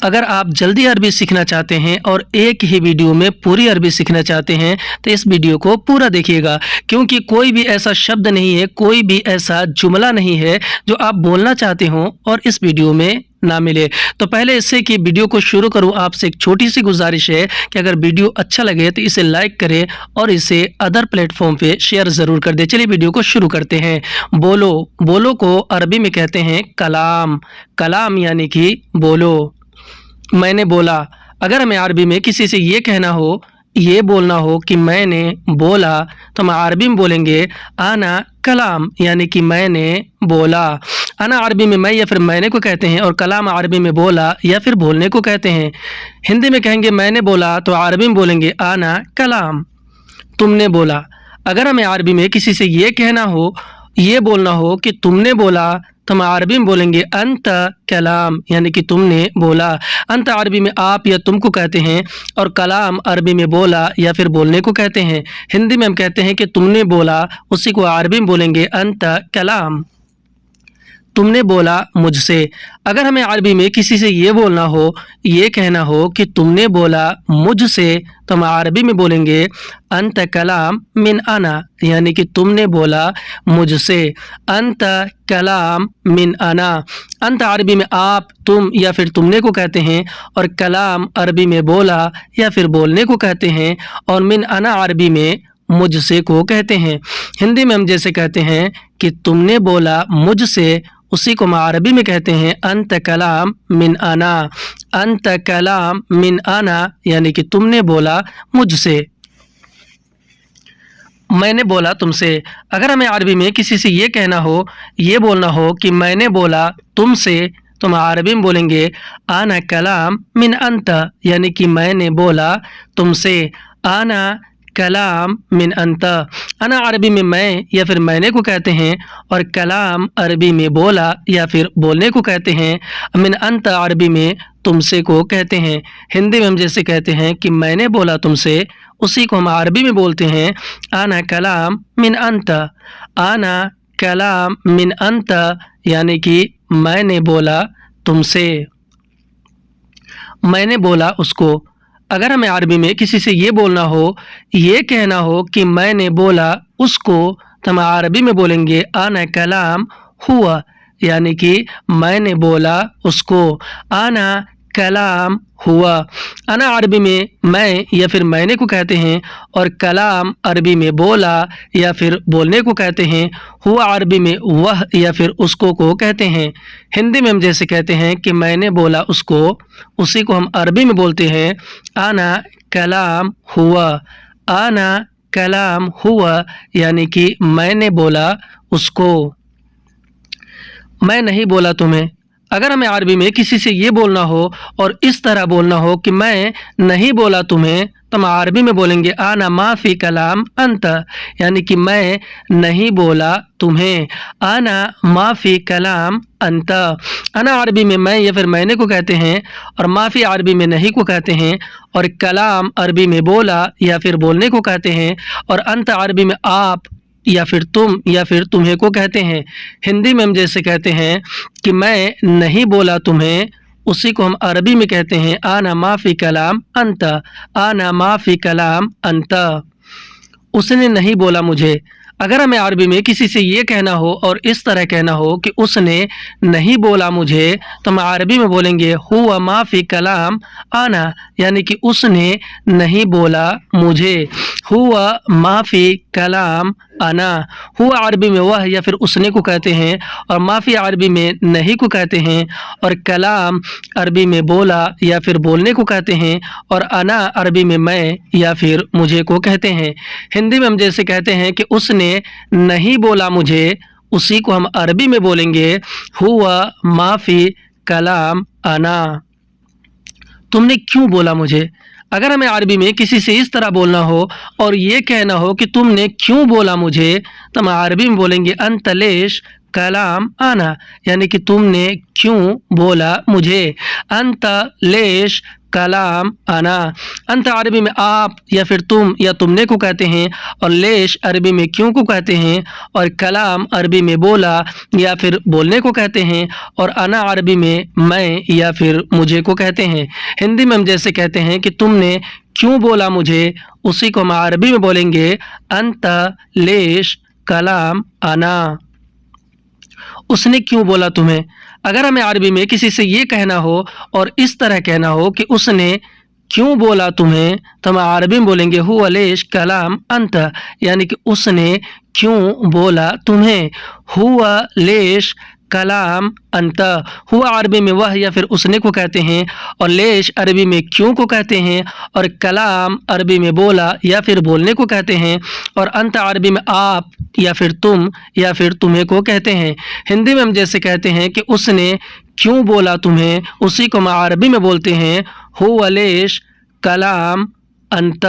अगर आप जल्दी अरबी सीखना चाहते हैं और एक ही वीडियो में पूरी अरबी सीखना चाहते हैं तो इस वीडियो को पूरा देखिएगा, क्योंकि कोई भी ऐसा शब्द नहीं है, कोई भी ऐसा जुमला नहीं है जो आप बोलना चाहते हो और इस वीडियो में ना मिले। तो पहले इससे कि वीडियो को शुरू करूं, आपसे एक छोटी सी गुजारिश है कि अगर वीडियो अच्छा लगे तो इसे लाइक करें और इसे अदर प्लेटफॉर्म पे शेयर ज़रूर कर दें। चलिए वीडियो को शुरू करते हैं। बोलो, बोलो को अरबी में कहते हैं कलाम। कलाम यानी कि बोलो। मैंने बोला, अगर हमें अरबी में किसी से ये कहना हो, ये बोलना हो कि मैंने बोला, तो हम अरबी में बोलेंगे आना कलाम, यानी कि मैंने बोला। आना अरबी में मैं या फिर मैंने को कहते हैं और कलाम अरबी में बोला या फिर बोलने को कहते हैं। हिंदी में कहेंगे मैंने बोला तो अरबी में बोलेंगे आना कलाम। तुमने बोला, अगर हमें अरबी में किसी से ये कहना हो, ये बोलना हो कि तुमने बोला, तो हम अरबी में बोलेंगे अंत कलाम, यानी कि तुमने बोला। अंत अरबी में आप या तुम को कहते हैं और कलाम अरबी में बोला या फिर बोलने को कहते हैं। हिंदी में हम कहते हैं कि तुमने बोला, उसी को अरबी में बोलेंगे अंत कलाम। तुमने बोला मुझसे, अगर हमें अरबी में किसी से ये बोलना हो, ये कहना हो कि तुमने बोला मुझसे, तो हम अरबी में बोलेंगे अंत कलाम मिन अना, यानी कि तुमने बोला मुझसे। अंत कलाम मिन अना। अंत अरबी में आप, तुम या फिर तुमने को कहते हैं और कलाम अरबी में बोला या फिर बोलने को कहते हैं और मिन अना अरबी में मुझसे को कहते हैं। हिंदी में हम जैसे कहते हैं कि तुमने बोला मुझसे, उसी को हम अरबी में कहते हैं अंत कलाम मिन अना। अंत कलाम मिन अना, यानी कि तुमने बोला मुझसे। मैंने बोला तुमसे, अगर हमें अरबी में किसी से ये कहना हो, ये बोलना हो कि मैंने बोला तुमसे, तो हम अरबी में बोलेंगे आना कलाम मिन अंत, यानी कि मैंने बोला तुमसे। आना कलाम मिन अंत। अना अरबी में मैं या फिर मैंने को कहते हैं और कलाम अरबी में बोला या फिर बोलने को कहते हैं। मिन अंत अरबी में तुमसे को कहते हैं। हिंदी में हम जैसे कहते हैं कि मैंने बोला तुमसे, उसी को हम अरबी में बोलते हैं आना कलाम मिन अंत। आना कलाम मिन अंत, यानी कि मैंने बोला तुमसे। मैंने बोला उसको, अगर हमें अरबी में किसी से ये बोलना हो, ये कहना हो कि मैंने बोला उसको, तो हम अरबी में बोलेंगे आना कलाम हुआ, यानी कि मैंने बोला उसको। आना कलाम हुआ। अना अरबी में मैं या फिर मैंने को कहते हैं और कलाम अरबी में बोला या फिर बोलने को कहते हैं। हुआ अरबी में वह या फिर उसको को कहते हैं। हिंदी में हम जैसे कहते हैं कि मैंने बोला उसको, उसी को हम अरबी में बोलते हैं आना कलाम हुआ। आना कलाम हुआ, यानी कि मैंने बोला उसको। मैं नहीं बोला तुम्हें, अगर हमें अरबी में किसी से ये बोलना हो और इस तरह बोलना हो कि मैं नहीं बोला तुम्हें, तो हम अरबी में बोलेंगे आना माफ़ी कलाम अंत, यानी कि मैं नहीं बोला तुम्हें। आना माफ़ी कलाम अंत। अना अरबी में मैं या फिर मैंने को कहते हैं और माफ़ी अरबी में नहीं को कहते हैं और कलाम अरबी में बोला या फिर बोलने को कहते हैं और अंत अरबी में आप या फिर तुम या फिर तुम्हें को कहते हैं। हिंदी में हम जैसे कहते हैं कि मैं नहीं बोला तुम्हें, उसी को हम अरबी में कहते हैं आना माफ़ी कलाम अंत। आना माफ़ी कलाम अंत। उसने नहीं बोला मुझे, अगर हमें अरबी में किसी से ये कहना हो और इस तरह कहना हो कि उसने नहीं बोला मुझे, तो हम अरबी में बोलेंगे हुआ माफ़ी कलाम आना, यानी कि उसने नहीं बोला मुझे। हुआ माफ़ी कलाम आना। हुआ अरबी में वह या फिर उसने को कहते हैं और माफ़ी अरबी में नहीं को कहते हैं और कलाम अरबी में बोला या फिर बोलने को कहते हैं और अना अरबी में मैं या फिर मुझे को कहते हैं। हिंदी में हम जैसे कहते हैं कि उसने नहीं बोला मुझे, उसी को हम अरबी में बोलेंगे हुआ माफ़ी कलाम आना। तुमने क्यों बोला मुझे, अगर हमें अरबी में किसी से इस तरह बोलना हो और ये कहना हो कि तुमने क्यों बोला मुझे, तो हम अरबी में बोलेंगे अंतलेश कलाम आना, यानी कि तुमने क्यों बोला मुझे। अंतलेश कलाम आना। अंत अरबी में आप या फिर तुम या तुमने को कहते हैं, और लेश अरबी में क्यों को कहते हैं, और कलाम अरबी में बोला या फिर बोलने को कहते हैं, और अना अरबी में मैं या फिर मुझे को कहते हैं। हिंदी में हम जैसे कहते हैं कि तुमने क्यों बोला मुझे, उसी को हम अरबी में बोलेंगे अंत लेश कलाम आना। उसने क्यों बोला तुम्हें। अगर हमें अरबी में किसी से ये कहना हो और इस तरह कहना हो कि उसने क्यों बोला तुम्हें, तो हम अरबी में बोलेंगे हुआ लेश कलाम अंत, यानी कि उसने क्यों बोला तुम्हें। हुआ लेश कलाम अंत। हुआ अरबी में वह या फिर उसने को कहते हैं, और लेश अरबी में क्यों को कहते हैं, और कलाम अरबी में बोला या फिर बोलने को कहते हैं, और अंत अरबी में आप या फिर तुम या फिर तुम्हें को कहते हैं। हिंदी में हम जैसे कहते हैं कि उसने क्यों बोला तुम्हें, उसी को हम अरबी में बोलते हैं हुआ लेश कलाम अंत।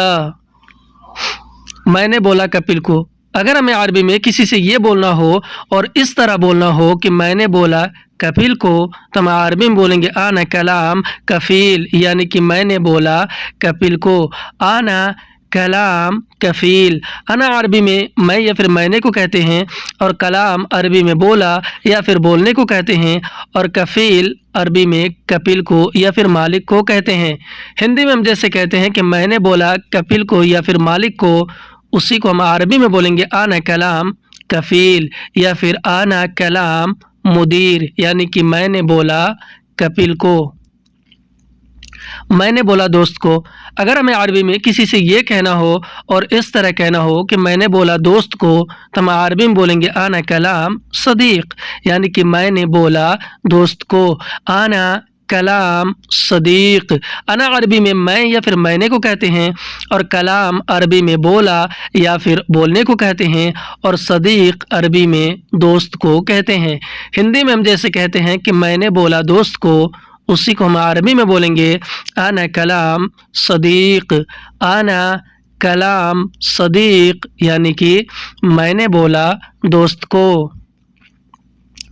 मैंने बोला कपिल को। अगर हमें अरबी में किसी से ये बोलना हो और इस तरह बोलना हो कि मैंने बोला कपिल को, तो हम अरबी में बोलेंगे आना कलाम कफील, यानी कि मैंने बोला कपिल को। आना कलाम कफील। अना अरबी में मैं या फिर मैंने को कहते हैं, और कलाम अरबी में बोला या फिर बोलने को कहते हैं, और कफील अरबी में कपिल को या फिर मालिक को कहते हैं। हिंदी में हम जैसे कहते हैं कि मैंने बोला कपिल को या फिर मालिक को, उसी को हम अरबी में बोलेंगे आना कलाम कफील या फिर आना कलाम मुदीर, यानी कि मैंने बोला कपिल को। मैंने बोला दोस्त को। अगर हमें अरबी में किसी से ये कहना हो और इस तरह कहना हो कि मैंने बोला दोस्त को, तो हम अरबी में बोलेंगे आना कलाम सदीक, यानी कि मैंने बोला दोस्त को। आना कलाम सदीक। अना अरबी में मैं या फिर मैंने को कहते हैं, और कलाम अरबी में बोला या फिर बोलने को कहते हैं, और सदीक अरबी में दोस्त को कहते हैं। हिंदी में हम जैसे कहते हैं कि मैंने बोला दोस्त को, उसी को हम अरबी में बोलेंगे आना कलाम सदीक। आना कलाम सदीक, यानी कि मैंने बोला दोस्त को।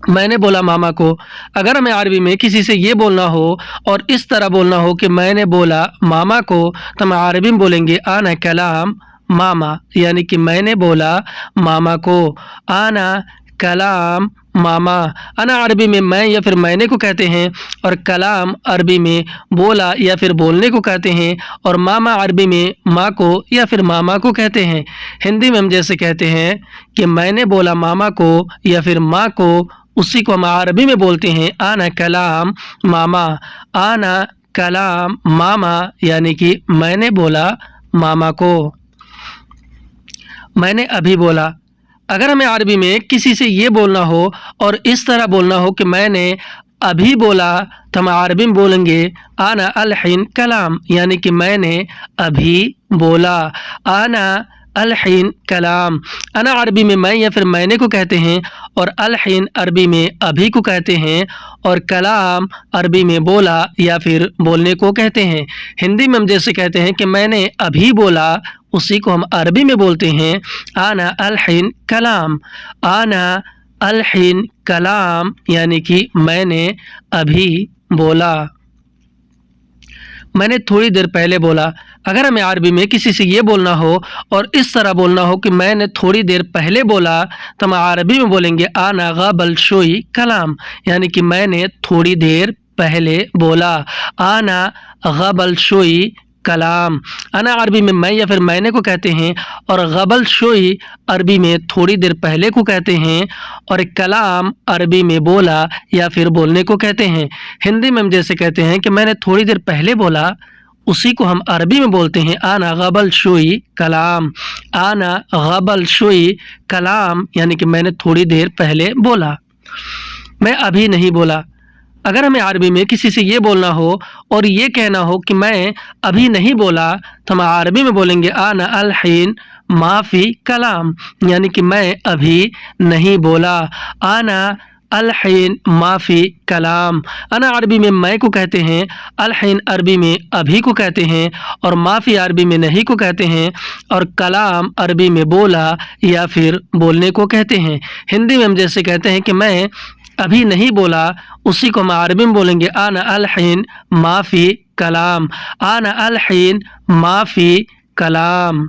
मैंने बोला मामा को। अगर हमें अरबी में किसी से ये बोलना हो और इस तरह बोलना हो कि मैंने बोला मामा को, तो हम अरबी में बोलेंगे आना कलाम मामा, यानी कि मैंने बोला मामा को। आना कलाम मामा। अना अरबी में मैं या फिर मैंने को कहते हैं, और कलाम अरबी में बोला या फिर बोलने को कहते हैं, और मामा अरबी में माँ को या फिर मामा को कहते हैं। हिंदी में हम जैसे कहते हैं कि मैंने बोला मामा को या फिर माँ को, उसी को हम अरबी में बोलते हैं आना कलाम मामा। आना कलाम मामा, यानी कि मैंने बोला मामा को। मैंने अभी बोला। अगर हमें अरबी में किसी से ये बोलना हो और इस तरह बोलना हो कि मैंने अभी बोला, तो हम अरबी में बोलेंगे आना अलहिन कलाम, यानी कि मैंने अभी बोला। आना अलहिन कलाम। अना अरबी में मैं या फिर मैंने को कहते हैं, और अलहिन अरबी में अभी को कहते हैं, और कलाम अरबी में बोला या फिर बोलने को कहते हैं। हिंदी में हम जैसे कहते हैं कि मैंने अभी बोला, उसी को हम अरबी में बोलते हैं आना अलहिन कलाम। आना अलहिन कलाम, यानी कि मैंने अभी बोला। मैंने थोड़ी देर पहले बोला। अगर हमें अरबी में किसी से ये बोलना हो और इस तरह बोलना हो कि मैंने थोड़ी देर पहले बोला, तो हम अरबी में बोलेंगे आना गबल शोई कलाम, यानी कि मैंने थोड़ी देर पहले बोला। आना गबल शोई कलाम। अना अरबी में मैं या फिर मैंने को कहते हैं, और गबल शोई अरबी में थोड़ी देर पहले को कहते हैं, और कलाम अरबी में बोला या फिर बोलने को कहते हैं। हिंदी में हम जैसे कहते हैं कि मैंने थोड़ी देर पहले बोला, उसी को हम अरबी में बोलते हैं आना गबल शोई कलाम। आना गबल शोई कलाम, यानी कि मैंने थोड़ी देर पहले बोला। मैं अभी नहीं बोला। अगर हमें अरबी में किसी से ये बोलना हो और ये कहना हो कि मैं अभी नहीं बोला, तो हम अरबी में बोलेंगे आना अलहीन माफ़ी कलाम, यानी कि मैं अभी नहीं बोला। आना अलहीन माफ़ी कलाम। अना अरबी में मैं को कहते हैं, अलहीन अरबी में अभी को कहते हैं, और माफ़ी अरबी में नहीं को कहते हैं, और कलाम अरबी में बोला या फिर बोलने को कहते हैं। हिंदी में हम जैसे कहते हैं कि मैं अभी नहीं बोला, उसी को हम अरबी में बोलेंगे आना अलहीन माफ़ी कलाम, आना अलहीन माफ़ी कलाम।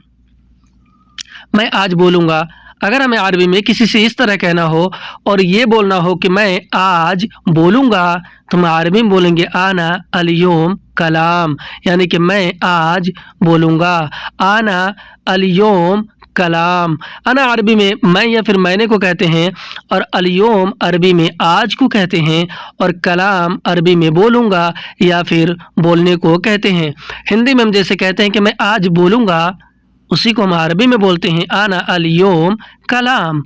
मैं आज बोलूँगा। अगर हमें अरबी में किसी से इस तरह कहना हो और ये बोलना हो कि मैं आज बोलूँगा, तो हम अरबी में बोलेंगे आना अल-यौम कलाम, यानी कि मैं आज बोलूँगा। आना अल-यौम कलाम। अना अरबी में मैं या फिर मैंने को कहते हैं, और अल-यौम अरबी में आज को कहते हैं, और कलाम अरबी में बोलूँगा या फिर बोलने को कहते हैं। हिंदी में हम जैसे कहते हैं कि मैं आज बोलूँगा, उसी को हम अरबी में बोलते हैं आना अल-यौम कलाम।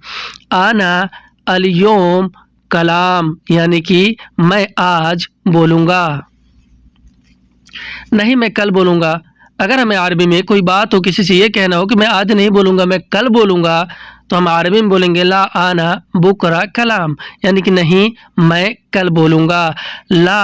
आना अल-यौम कलाम, यानी कि मैं आज बोलूँगा, नहीं मैं कल बोलूँगा। अगर हमें अरबी में कोई बात हो, किसी से ये कहना हो कि मैं आज नहीं बोलूँगा, मैं कल बोलूँगा, तो हम अरबी में बोलेंगे ला आना बुकरा कलाम, यानी कि नहीं मैं कल बोलूँगा। ला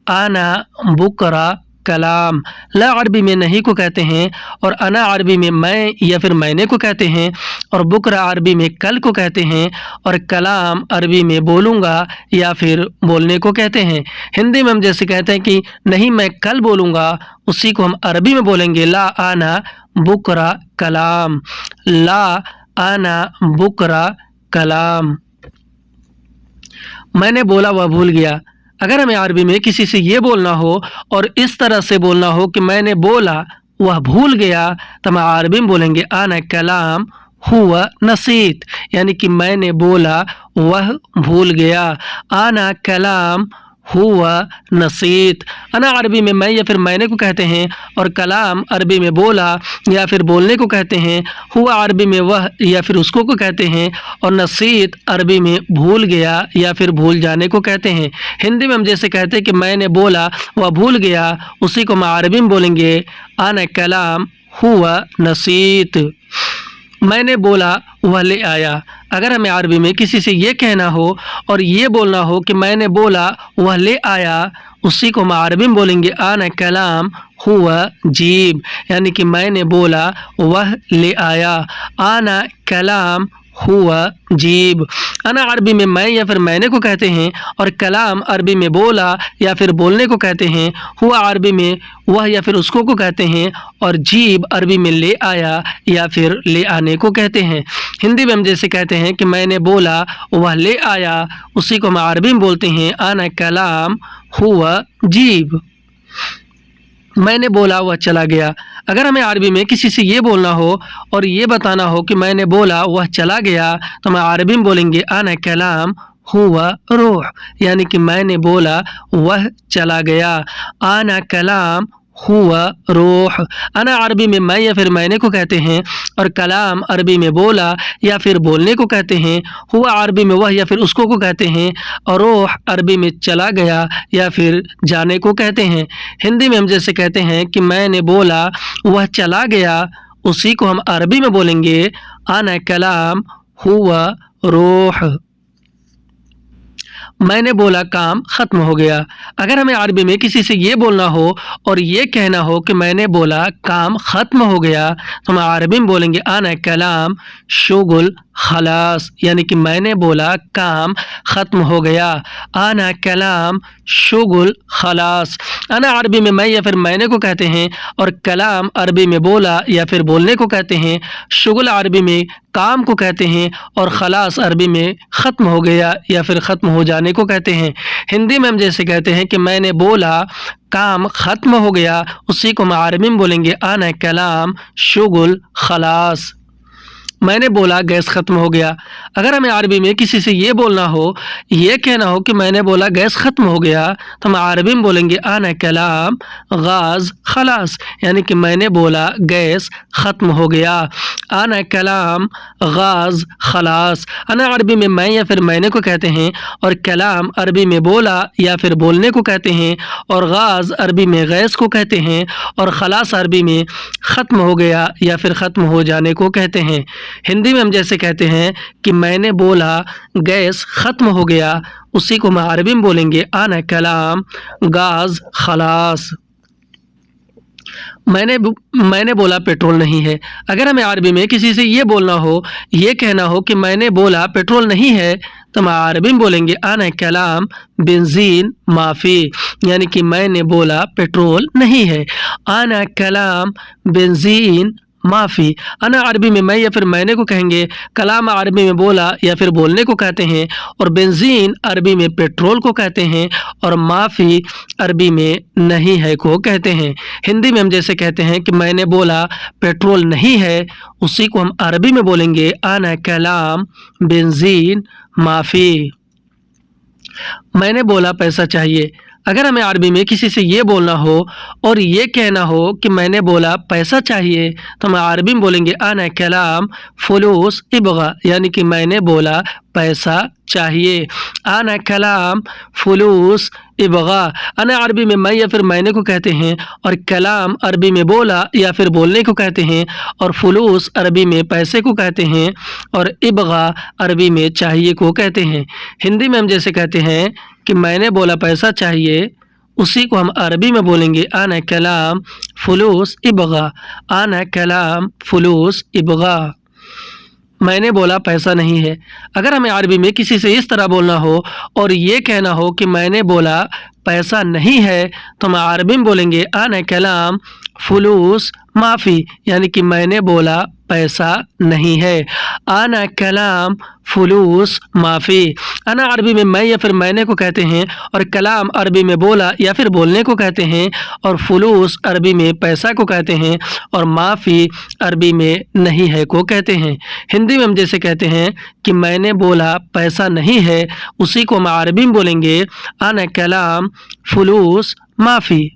आना बुकरा कलाम। ला अरबी में नहीं को कहते हैं, और अना अरबी में मैं या फिर मैंने को कहते हैं, और बुकरा अरबी में कल को कहते हैं, और कलाम अरबी में बोलूँगा या फिर बोलने को कहते हैं। हिंदी में हम जैसे कहते हैं कि नहीं मैं कल बोलूँगा, उसी को हम अरबी में बोलेंगे ला आना बुकरा कलाम। ला आना बुकरा कलाम। मैंने बोला वह भूल गया। अगर हमें अरबी में किसी से ये बोलना हो और इस तरह से बोलना हो कि मैंने बोला वह भूल गया, तो हम अरबी में बोलेंगे आना कलाम हुआ नसीत, यानी कि मैंने बोला वह भूल गया। आना कलाम हुआ नसीत। अना अरबी में मैं या फिर मैंने को कहते हैं, और कलाम अरबी में बोला या फिर बोलने को कहते हैं। हुआ अरबी में वह या फिर उसको को कहते हैं, और नसीत अरबी में भूल गया या फिर भूल जाने को कहते हैं। हिंदी में हम जैसे कहते हैं कि मैंने बोला वह भूल गया, उसी को हम अरबी में बोलेंगे आना कलाम हुआ नसीत। मैंने बोला वह ले आया। अगर हमें अरबी में किसी से ये कहना हो और ये बोलना हो कि मैंने बोला वह ले आया, उसी को हम अरबी में बोलेंगे आना कलाम हुआ जीब, यानी कि मैंने बोला वह ले आया। आना कलाम हुआ जीब। अना अरबी में मैं या फिर मैंने को कहते हैं, और कलाम अरबी में बोला या फिर बोलने को कहते हैं। हुआ अरबी में वह या फिर उसको को कहते हैं, और जीब अरबी में ले आया या फिर ले आने को कहते हैं। हिंदी में हम जैसे कहते हैं कि मैंने बोला वह ले आया, उसी को हम अरबी में बोलते हैं आना कलाम हुआ जीब। मैंने बोला वह चला गया। अगर हमें अरबी में किसी से ये बोलना हो और ये बताना हो कि मैंने बोला वह चला गया, तो हम अरबी में बोलेंगे आना कलाम हुआ रूह, यानी कि मैंने बोला वह चला गया। आना कलाम हुआ रूह। अना अरबी में मैं या फिर मैंने को कहते हैं, और कलाम अरबी में बोला या फिर बोलने को कहते हैं। हुआ अरबी में वह या फिर उसको को कहते हैं, और रूह अरबी में चला गया या फिर जाने को कहते हैं। हिंदी में हम जैसे कहते हैं कि मैंने बोला वह चला गया, उसी को हम अरबी में बोलेंगे आना कलाम हुआ रूह। मैंने बोला काम ख़त्म हो गया। अगर हमें अरबी में किसी से ये बोलना हो और ये कहना हो कि मैंने बोला काम ख़त्म हो गया, तो हम अरबी में बोलेंगे आना कलाम शुगुल खलास, यानी कि मैंने बोला काम ख़त्म हो गया। आना कलाम शुगुल खलास। अना अरबी में मैं या फिर मैंने को कहते हैं, और कलाम अरबी में बोला या फिर बोलने को कहते हैं। शुगुल अरबी में काम को कहते हैं, और खलास अरबी में ख़त्म हो गया या फिर ख़त्म हो जाने को कहते हैं। हिंदी में हम जैसे कहते हैं कि मैंने बोला काम ख़त्म हो गया, उसी को हम अरबी में बोलेंगे आना कलाम शुगुल खलास। मैंने बोला गैस ख़त्म हो गया। अगर हमें अरबी में किसी से ये बोलना हो, ये कहना हो कि मैंने बोला गैस ख़त्म हो गया, तो हम अरबी में बोलेंगे आना कलाम गाज़ खलास, यानी कि मैंने बोला गैस ख़त्म हो गया। आना कलाम गाज़ खलास। अना अरबी में मैं या फिर मैंने को कहते हैं, और कलाम अरबी में बोला या फिर बोलने को कहते हैं, और गाज़ अरबी में गैस को कहते हैं, और खलास अरबी में ख़त्म हो गया या फिर ख़त्म हो जाने को कहते हैं। हिंदी में हम जैसे कहते हैं कि मैंने बोला गैस ख़त्म हो गया, उसी को हम अरबी में बोलेंगे आना कलाम गाज़ खलास। मैंने बोला पेट्रोल नहीं है। अगर हमें अरबी में किसी से ये बोलना हो, ये कहना हो कि मैंने बोला पेट्रोल नहीं है, तो हम अरबी में बोलेंगे आना कलाम बेंजीन माफ़ी, यानी कि मैंने बोला पेट्रोल नहीं है। आना कलाम बेंजीन माफ़ी। अना अरबी में मैं या फिर मैंने को कहेंगे, कलाम अरबी में बोला या फिर बोलने को कहते हैं, और बेंजीन अरबी में पेट्रोल को कहते हैं, और माफ़ी अरबी में नहीं है को कहते हैं। हिंदी में हम जैसे कहते हैं कि मैंने बोला पेट्रोल नहीं है, उसी को हम अरबी में बोलेंगे आना कलाम बेंजीन माफ़ी। मैंने बोला पैसा चाहिए। अगर हमें अरबी में किसी से ये बोलना हो और ये कहना हो कि मैंने बोला पैसा चाहिए, तो हम अरबी में बोलेंगे आना कलाम फुलूस इबगा, यानी कि मैंने बोला पैसा चाहिए। आना कलाम फुलूस इबगा। अना अरबी में मैं या फिर मैंने को कहते हैं, और कलाम अरबी में बोला या फिर बोलने को कहते हैं, और फुलूस अरबी में पैसे को कहते हैं, और इबगा अरबी में चाहिए को कहते हैं। हिंदी में हम जैसे कहते हैं कि मैंने बोला पैसा चाहिए, उसी को हम अरबी में बोलेंगे आना कलाम फुलूस इबगा। आना कलाम फुलूस इबगा। मैंने बोला पैसा नहीं है। अगर हमें अरबी में किसी से इस तरह बोलना हो और ये कहना हो कि मैंने बोला पैसा नहीं है, तो हम अरबी में बोलेंगे आना कलाम फुलूस माफ़ी, यानी कि मैंने बोला पैसा नहीं है। आना कलाम फुलूस माफ़ी। अना अरबी में मैं या फिर मैंने को कहते हैं, और कलाम अरबी में बोला या फिर बोलने को कहते हैं, और फुलूस अरबी में पैसा को कहते हैं, और माफ़ी अरबी में नहीं है को कहते हैं। हिंदी में हम जैसे कहते हैं कि मैंने बोला पैसा नहीं है, उसी को हम अरबी में बोलेंगे आना कलाम फुलूस माफ़ी।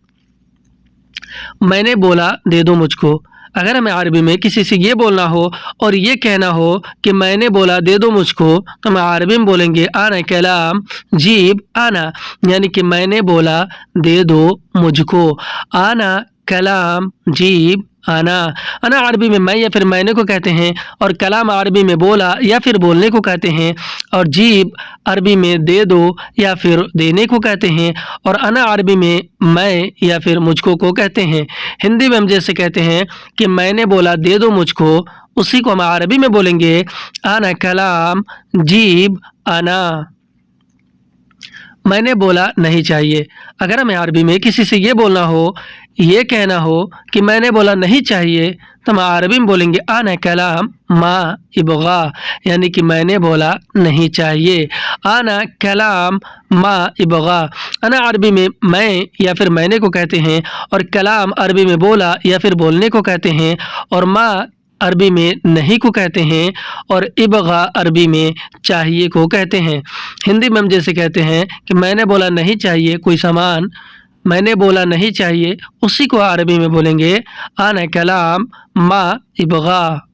मैंने बोला दे दो मुझको। अगर हमें अरबी में किसी से ये बोलना हो और ये कहना हो कि मैंने बोला दे दो मुझको, तो हम अरबी में बोलेंगे आना कलाम जीब आना, यानी कि मैंने बोला दे दो मुझको। आना कलाम जीब आना। अना अरबी में मैं या फिर मैंने को कहते हैं, और कलाम अरबी में बोला या फिर बोलने को कहते हैं, और जीब अरबी में दे दो या फिर देने को कहते हैं, और अना अरबी में मैं या फिर मुझको को कहते हैं। हिंदी में हम जैसे कहते हैं कि मैंने बोला दे दो मुझको, उसी को हम अरबी में बोलेंगे आना कलाम जीब आना। मैंने बोला नहीं चाहिए। अगर हमें अरबी में किसी से ये बोलना हो, ये कहना हो कि मैंने बोला नहीं चाहिए, तो हम अरबी में बोलेंगे आना कलाम मा इबगा, यानी कि मैंने बोला नहीं चाहिए। आना कलाम मा इबगा। अना अरबी में मैं या फिर मैंने को कहते हैं, और कलाम अरबी में बोला या फिर बोलने को कहते हैं, और मा अरबी में नहीं को कहते हैं, और इबगा अरबी में चाहिए को कहते हैं। हिंदी में हम जैसे कहते हैं कि मैंने बोला नहीं चाहिए कोई सामान, मैंने बोला नहीं चाहिए, उसी को अरबी में बोलेंगे आना कलाम मा इबगा।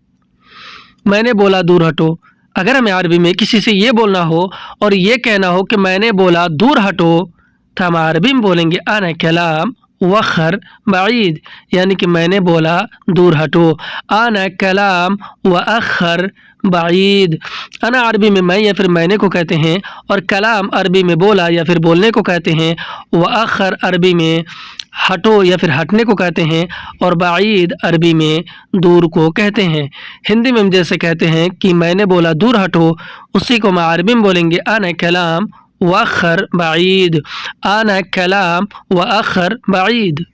मैंने बोला दूर हटो। अगर हमें अरबी में किसी से ये बोलना हो और ये कहना हो कि मैंने बोला दूर हटो, तो हम अरबी में बोलेंगे आना कलाम वखर बाईद, यानी कि मैंने बोला दूर हटो। आना कलाम व अखर बाईद। अना अरबी में मैं या फिर मैंने को कहते हैं, और कलाम अरबी में बोला या फिर बोलने को कहते हैं, व अखर अरबी में हटो या फिर हटने को कहते हैं, और बाईद अरबी में दूर को कहते हैं। हिंदी में हम जैसे कहते हैं कि मैंने बोला दूर हटो, उसी को हम अरबी में बोलेंगे आना कलाम वखर बाईद। आना कलाम व अखर बाईद।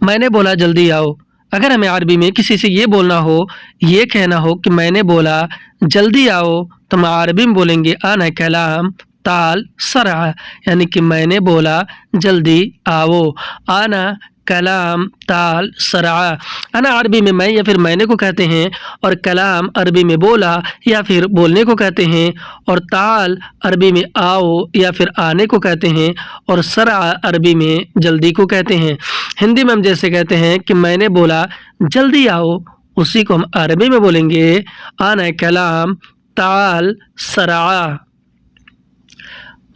मैंने बोला जल्दी आओ। अगर हमें अरबी में किसी से ये बोलना हो, ये कहना हो कि मैंने बोला जल्दी आओ, तो हम अरबी में बोलेंगे आना कलाम ताल सरा, यानी कि मैंने बोला जल्दी आओ। आना कलाम ताल सरा। अना अरबी में मैं या फिर मैंने को कहते हैं, और कलाम अरबी में बोला या फिर बोलने को कहते हैं, और ताल अरबी में आओ या फिर आने को कहते हैं, और सरा अरबी में जल्दी को कहते हैं। हिंदी में हम जैसे कहते हैं कि मैंने बोला जल्दी आओ, उसी को हम अरबी में बोलेंगे आना कलाम ताल सरा।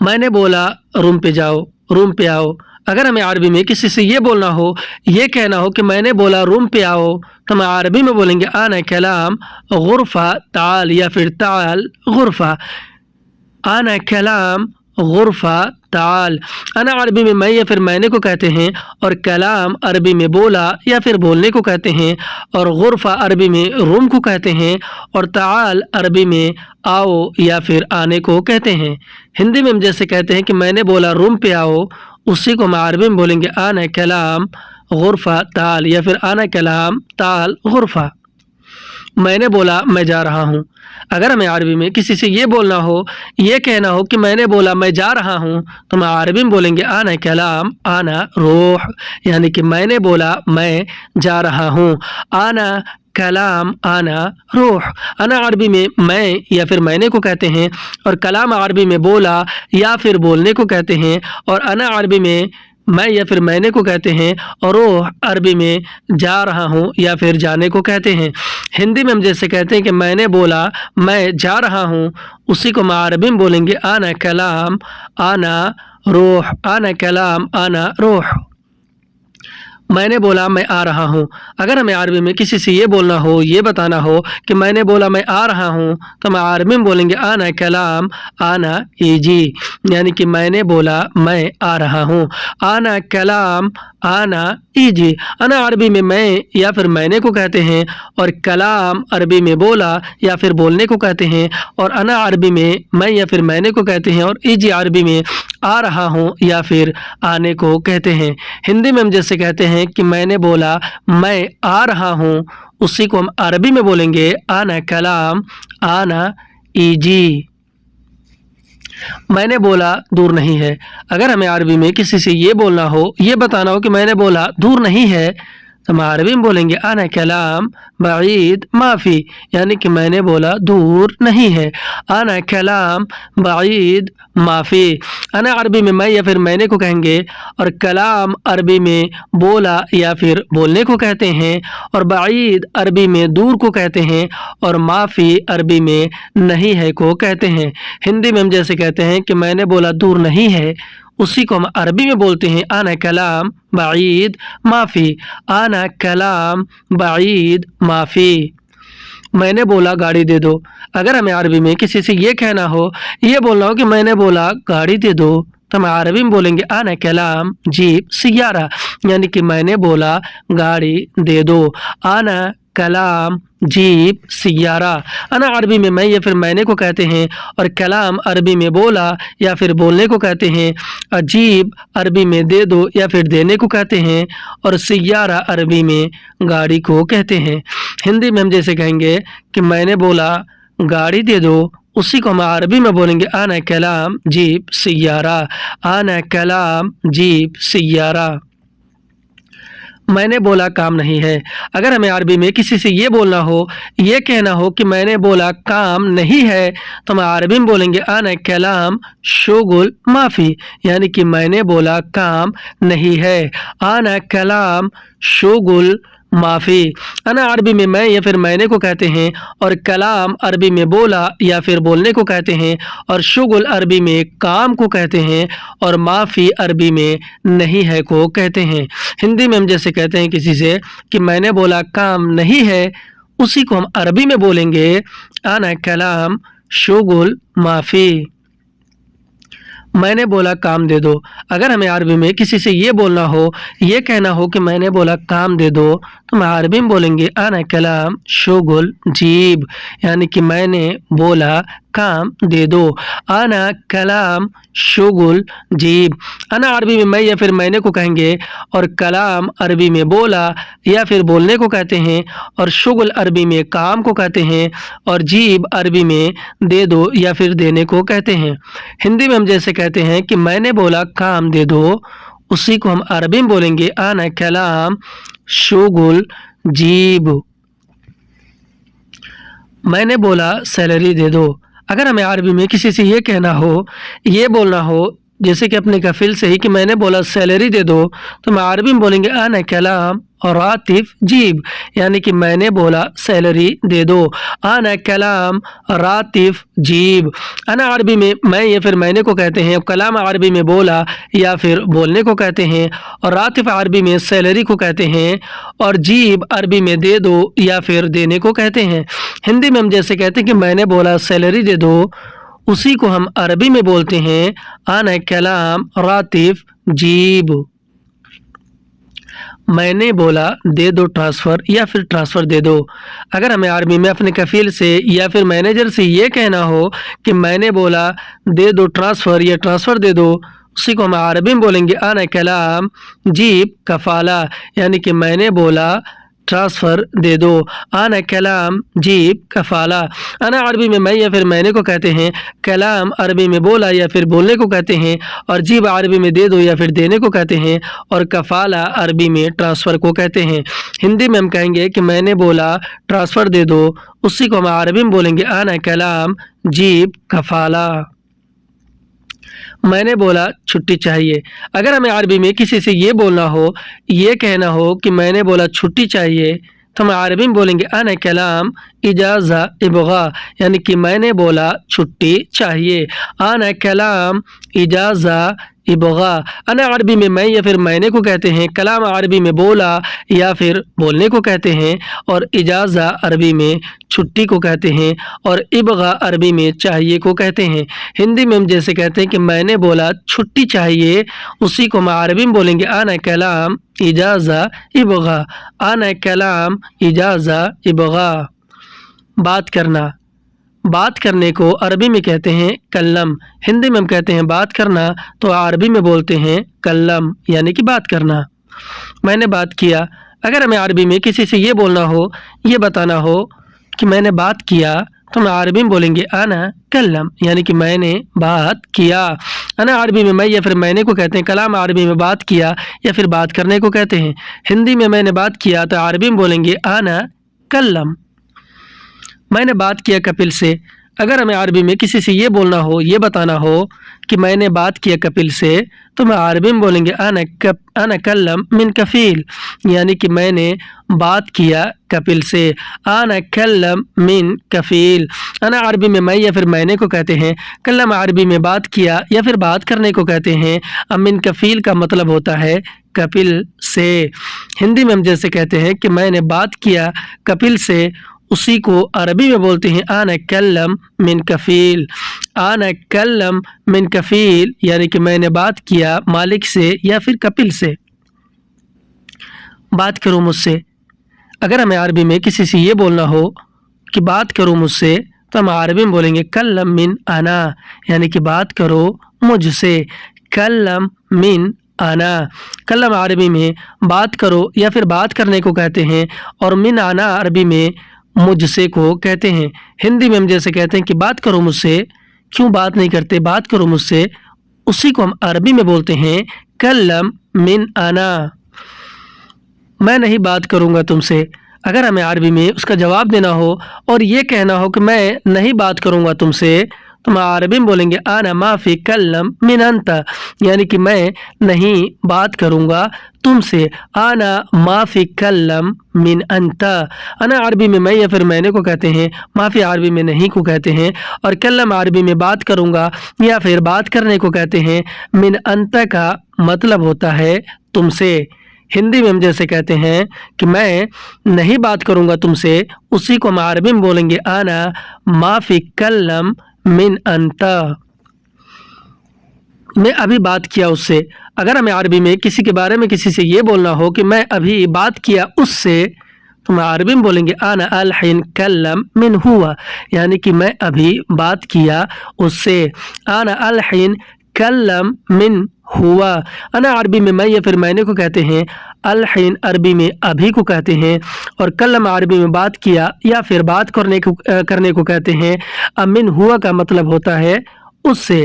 मैंने बोला रूम पे जाओ, रूम पे आओ। अगर हमें अरबी में किसी से ये बोलना हो, ये कहना हो कि मैंने बोला रूम पे आओ, तो हम अरबी में बोलेंगे आना कलाम गुरफा ताल या फिर ताल गुरफा। आना कलाम غرفہ تعال۔ انا عربی میں میں یا پھر میں نے کو کہتے ہیں، اور کلام عربی میں بولا یا پھر بولنے کو کہتے ہیں، اور غرفہ عربی میں روم کو کہتے ہیں، اور تعال عربی میں آؤ یا پھر آنے کو کہتے ہیں۔ ہندی میں ہم جیسے کہتے ہیں کہ میں نے بولا روم پہ آؤ، اسی کو ہم عربی میں بولیں گے آنا کلام غرفہ تعال، یا پھر آنا کلام تعال غرفہ۔ میں نے بولا میں جا رہا ہوں۔ اگر ہمیں عربی میں کسی سے یہ بولنا ہو، یہ کہنا ہو کہ میں نے بولا میں جا رہا ہوں، تو ہم عربی میں بولیں گے آنا کلام آنا روح، یعنی کہ میں نے بولا میں جا رہا ہوں۔ آنا کلام آنا روح۔ انا عربی میں میں یا پھر میں نے کو کہتے ہیں، اور کلام عربی میں بولا یا پھر بولنے کو کہتے ہیں، اور انا عربی میں میں یا پھر میں نے کو کہتے ہیں، اور روح عربی میں جا رہا ہوں یا پھر جانے کو کہتے ہیں۔ ہندی میں ہم جیسے کہتے ہیں کہ میں نے بولا میں جا رہا ہوں، اسی کو ہم عربی میں بولیں گے آنا کلام آنا روح، آنا کلام آنا روح۔ میں نے بولا میں آ رہا ہوں۔ اگر ہمیں عربی میں کسی سے یہ بولنا ہو، یہ بتانا ہو کہ میں نے بولا میں آ رہا ہوں، تو ہم عربی میں بولیں گے آنا کلام آنا ایجی، یعنی کہ میں نے بولا میں آ رہا ہوں۔ آنا کلام آنا ایجی۔ انا عربی میں یا پھر میں نے کو کہتے ہیں، اور کلام عربی میں بولا یا پھر بولنے کو کہتے ہیں، اور انا عربی میں یا پھر میں نے کو کہتے ہیں، اور ایجی عربی میں آ رہا ہوں یا پھر آنے کو کہتے ہیں۔ ہندی میں ہم جیسے کہتے ہیں کہ میں نے بولا میں آ رہا ہوں، اسی کو ہم عربی میں بولیں گے آنا کلام آنا ایجی۔ میں نے بولا دور نہیں ہے۔ اگر ہمیں عربی میں کسی سے یہ بولنا ہو، یہ بتانا ہو کہ میں نے بولا دور نہیں ہے، تو ہم عربی میں بولیں گے آنا کلام بعید معافی، یعنی کہ میں نے بولا دور نہیں ہے۔ آنا کلام بعید معافی۔ انا عربی میں یا پھر میں نے کو کہیں گے، اور کلام عربی میں بولا یا پھر بولنے کو کہتے ہیں، اور بعید عربی میں دور کو کہتے ہیں، اور معافی عربی میں نہیں ہے کو کہتے ہیں۔ ہندی میں ہم جیسے کہتے ہیں کہ میں نے بولا دور نہیں ہے، اسی کو ہم عربی میں بولتے ہیں آنا کلام بعید معافی، آنا کلام بعید معافی۔ میں نے بولا گاڑی دے دو۔ اگر ہمیں عربی میں کسی سے یہ کہنا ہو، یہ بولنا ہو کہ میں نے بولا گاڑی دے دو، تو ہم عربی میں بولیں گے آنا کلام جیب سیارہ، یعنی کہ میں نے بولا گاڑی دے دو۔ آنا کلام جیب سیارہ۔ انا عربی میں یا پھر میں نے کو کہتے ہیں، اور کلام عربی میں بولا یا پھر بولنے کو کہتے ہیں، اور جیب عربی میں دے دو یا پھر دینے کو کہتے ہیں، اور سیارہ عربی میں گاڑی کو کہتے ہیں۔ ہندی میں ہم جیسے کہیں گے کہ میں نے بولا گاڑی دے دو، اسی کو ہم عربی میں بولیں گے آنا کلام جیب سیارہ، آنا کلام جیب سیارہ۔ میں نے بولا کام نہیں ہے۔ اگر ہمیں عربی میں کسی سے یہ بولنا ہو، یہ کہنا ہو کہ میں نے بولا کام نہیں ہے، تو ہم عربی میں بولیں گے آنا کلام شغل معافی، یعنی کہ میں نے بولا کام نہیں ہے۔ آنا کلام شغل معافی۔ انا عربی میں یا پھر میں نے کو کہتے ہیں، اور کلام عربی میں بولا یا پھر بولنے کو کہتے ہیں، اور شغل عربی میں کام کو کہتے ہیں، اور معافی عربی میں نہیں ہے کو کہتے ہیں۔ ہندی میں ہم جیسے کہتے ہیں کسی سے کہ میں نے بولا کام نہیں ہے، اسی کو ہم عربی میں بولیں گے آنا کلام شغل معافی۔ میں نے بولا کام دے دو۔ اگر ہمیں عربی میں کسی سے یہ بولنا ہو، یہ کہنا ہو کہ میں نے بولا کام دے دو، تو ہم عربی میں بولیں گے آنا کلام شغل جیب، یعنی کہ میں نے بولا کام دے دو۔ آنا کلام شغل جیب۔ انا عربی میں یا پھر میں نے کو کہیں گے، اور کلام عربی میں بولا یا پھر بولنے کو کہتے ہیں، اور شغل عربی میں کام کو کہتے ہیں، اور جیب عربی میں دے دو یا پھر دینے کو کہتے ہیں۔ ہندی میں ہم جیسے کہتے ہیں کہ میں نے بولا کام دے دو، اسی کو ہم عربی میں بولیں گے آنا کلام شغل جیب۔ میں نے بولا سیلری دے دو۔ اگر ہمیں عربی میں کسی سے یہ کہنا ہو، یہ بولنا ہو جیسے کہ اپنے کفیل سے ہی کہ میں نے بولا سیلری دے دو، تو ہم عربی میں بولیں گے آنا کلام اور راتب جیب، یعنی کہ میں نے بولا سیلری دے دو۔ آنا کلام راتب جیب۔ انا عربی میں یا پھر میں نے کو کہتے ہیں، کلام عربی میں بولا یا پھر بولنے کو کہتے ہیں، اور راتب عربی میں سیلری کو کہتے ہیں، اور جیب عربی میں دے دو یا پھر دینے کو کہتے ہیں۔ ہندی میں ہم جیسے کہتے ہیں کہ میں نے بولا سیلری دے دو، उसी को हम अरबी में बोलते हैं आना कलाम रातिफ जीब। मैंने बोला दे दो ट्रांसफ़र या फिर ट्रांसफ़र दे दो। अगर हमें अरबी में अपने कफ़ील से या फिर मैनेजर से ये कहना हो कि मैंने बोला दे दो ट्रांसफ़र या ट्रांसफ़र दे दो, उसी को हम अरबी में बोलेंगे आना कलाम जीब कफ़ाला, यानी कि मैंने बोला ट्रांसफ़र दे दो। आना कलाम जीब कफ़ाला। आना अरबी में मैं या फिर मैंने को कहते हैं, कलाम अरबी में बोला या फिर बोलने को कहते हैं, और जीब अरबी में दे दो या फिर देने को कहते हैं, और कफ़ाला अरबी में ट्रांसफ़र को कहते हैं। हिंदी में हम कहेंगे कि मैंने बोला ट्रांसफ़र दे दो, उसी को हम अरबी में बोलेंगे आना कलाम जीब कफ़ाला। मैंने बोला छुट्टी चाहिए। अगर हमें अरबी में किसी से ये बोलना हो, ये कहना हो कि मैंने बोला छुट्टी चाहिए, तो हम अरबी में बोलेंगे आना कलाम इजाज़ा इबगा, यानी कि मैंने बोला छुट्टी चाहिए। आना कलाम इजाज़ा इबगा। आना अरबी में मैं या फिर मैंने को कहते हैं, कलाम अरबी में बोला या फिर बोलने को कहते हैं, और इजाज़ा अरबी में छुट्टी को कहते हैं, और इबगा अरबी में चाहिए को कहते हैं। हिंदी में हम जैसे कहते हैं कि मैंने बोला छुट्टी चाहिए, उसी को हम अरबी में बोलेंगे आना कलाम इजाज़ा इबगा। आना कलाम इजाज़ा इबगा। बात करना। बात करने को अरबी में कहते हैं कल्लम। हिंदी में हम कहते हैं बात करना, तो अरबी में बोलते हैं कल्लम, यानी कि बात करना। मैंने बात किया। अगर हमें अरबी में किसी से ये बोलना हो, ये बताना हो कि मैंने बात किया, तो हम अरबी में बोलेंगे आना कल्लम, यानी कि मैंने बात किया। आना अरबी में मैं या फिर मैंने को कहते हैं, कलाम अरबी में बात किया या फिर बात करने को कहते हैं। हिंदी में मैंने बात किया, तो अरबी में बोलेंगे आना कल्लम। मैंने बात किया कपिल से। अगर हमें अरबी में किसी से ये बोलना हो, ये बताना हो कि मैंने बात किया कपिल से, तो मैं अरबी में बोलेंगे आना कल्लम मिन कफ़ील, यानी कि मैंने बात किया कपिल से। आना कल्लम मिन कफ़ील। आना अरबी में मैं या फिर मैंने को कहते हैं, कल्लम अरबी में बात किया या फिर बात करने को कहते हैं, अब मिन कफ़ील का मतलब होता है कपिल से। हिंदी में हम जैसे कहते हैं कि मैंने बात किया कपिल से, उसी को अरबी में बोलते हैं आना कल्लम मिन कफ़ील। आना कल्लम मिन कफ़ील, यानी कि मैंने बात किया मालिक से या फिर कपिल से। बात करो मुझसे। अगर हमें अरबी में किसी से ये बोलना हो कि बात करो मुझसे, तो हम अरबी में बोलेंगे कल्लम मिन आना, यानी कि बात करो मुझसे। कल्लम मिन आना। कल्लम अरबी में बात करो या फिर बात करने को कहते हैं, और मिन आना अरबी में मुझसे को कहते हैं। हिंदी में हम जैसे कहते हैं कि बात करो मुझसे, क्यों बात नहीं करते, बात करो मुझसे, उसी को हम अरबी में बोलते हैं कल्लम मिन आना। मैं नहीं बात करूँगा तुमसे। अगर हमें अरबी में उसका जवाब देना हो और ये कहना हो कि मैं नहीं बात करूँगा तुमसे, तो हम अरबी में बोलेंगे आना माफ़ी कल्लम मिन अंता, यानी कि मैं नहीं बात करूँगा तुमसे। आना माफ़ी कल्लम मिन अंता। आना अरबी में मैं या फिर मैंने को कहते हैं, माफ़ी अरबी में नहीं को कहते हैं, और कल्लम अरबी में बात करूँगा या फिर बात करने को कहते हैं। मिन अंता का मतलब होता है तुमसे। हिंदी में हम जैसे कहते हैं कि मैं नहीं बात करूँगा तुमसे, उसी को हम अरबी में बोलेंगे आना माफ़ी कल्लम मिन अंता। मैं अभी बात किया उससे। अगर हमें अरबी में किसी के बारे में किसी से ये बोलना हो कि मैं अभी बात किया उससे, तो हम अरबी में बोलेंगे आना अल हिन कल्लम मिन हुआ, यानी कि मैं अभी बात किया उससे। आना अल हिन कल्लम मिन हुआ। आना अरबी में मैं या फिर मैंने को कहते हैं, अल हिन अरबी में अभी को कहते हैं, और कल्लम अरबी में बात किया या फिर बात करने को कहते हैं। अब मिन हुआ का मतलब होता है उससे।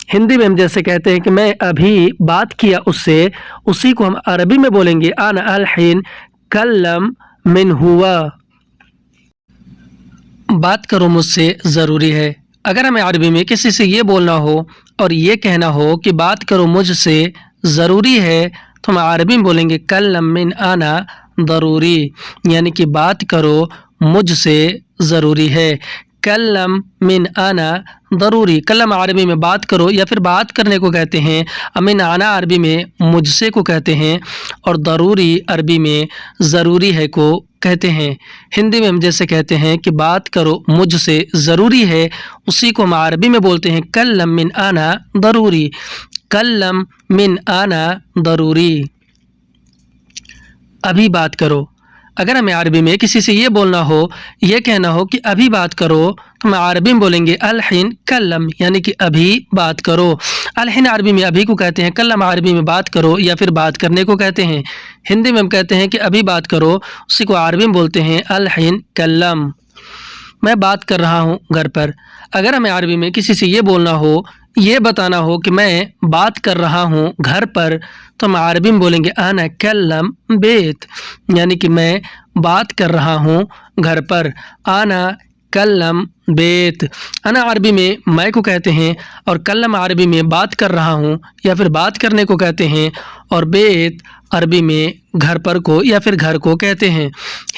हिंदी में हम जैसे कहते हैं कि मैं अभी बात किया उससे, उसी को हम अरबी में बोलेंगे आना अल हिन कल्लम मिन हुआ। बात करो मुझसे ज़रूरी है। अगर हमें अरबी में किसी से ये बोलना हो और ये कहना हो कि बात करो मुझसे ज़रूरी है, तो हम अरबी में बोलेंगे कल्लम मिन आना ज़रूरी, यानी कि बात करो मुझसे ज़रूरी है। कल्लम मिन आना ज़रूरी। कल्लम अरबी में बात करो या फिर बात करने को कहते हैं, मिन आना अरबी में मुझसे को कहते हैं, और ज़रूरी अरबी में ज़रूरी है को کہتے ہیں۔ ہندی میں ہم جیسے کہتے ہیں کہ بات کرو مجھ سے ضروری ہے، اسی کو ہم عربی میں بولتے ہیں کلم من آنا ضروری، کلم من آنا ضروری، ابھی بات کرو۔ اگر ہمیں عربی میں کسی سے یہ بولنا ہو، یہ کہنا ہو کہ ابھی بات کرو، تو ہم عربی میں بولیں گے الحین کلم، یعنی کہ ابھی بات کرو۔ الحین عربی میں ابھی کو کہتے ہیں، کلم عربی میں بات کرو یا پھر بات کرنے کو کہتے ہیں۔ ہندی میں ہم کہتے ہیں کہ ابھی بات کرو، اسی کو عربی میں بولتے ہیں الحین کلم۔ میں بات کر رہا ہوں گھر پر۔ اگر ہمیں عربی میں کسی سے یہ بولنا ہو، یہ بتانا ہو کہ میں بات کر رہا ہوں گھر پر، تو ہم عربی میں بولیں گے انا کلم بیت، یعنی کہ میں بات کر رہا ہوں گھر پر، انا کلم بیت۔ انا عربی میں کو کہتے ہیں، اور کلم عربی میں بات کر رہا ہوں یا پھر بات کرنے کو کہتے ہیں، اور بیت عربی میں گھر پر کو یا پھر گھر کو کہتے ہیں۔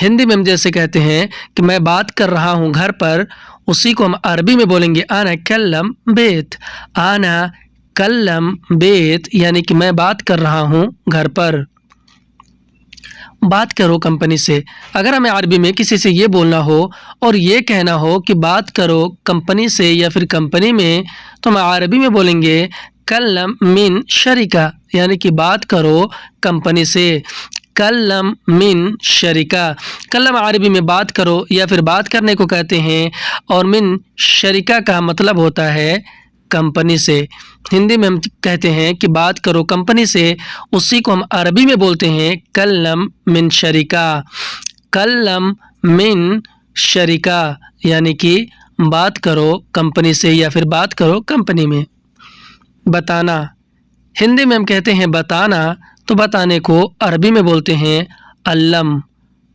ہندی میں ہم جیسے کہتے ہیں کہ میں بات کر رہا ہوں گھر پر، اسی کو ہم عربی میں بولیں گے انا کلم بیت، انا کلم بیت، یعنی کہ میں بات کر رہا ہوں گھر پر۔ بات کرو کمپنی سے۔ اگر ہمیں عربی میں کسی سے یہ بولنا ہو اور یہ کہنا ہو کہ بات کرو کمپنی سے یا پھر کمپنی میں، تو ہم عربی میں بولیں گے کلم من شریکہ، یعنی کہ بات کرو کمپنی سے، کلم من شریکہ۔ کلم عربی میں بات کرو یا پھر بات کرنے کو کہتے ہیں، اور من شریکہ کا مطلب ہوتا ہے کمپنی سے۔ ہندی میں ہم کہتے ہیں کہ بات کرو کمپنی سے، اسی کو ہم عربی میں بولتے ہیں کلم من شریکہ، کلم من شریکہ، یعنی کہ بات کرو کمپنی سے یا پھر بات کرو کمپنی میں۔ بتانا۔ ہندی میں ہم کہتے ہیں بتانا، تو بتانے کو عربی میں بولتے ہیں علم،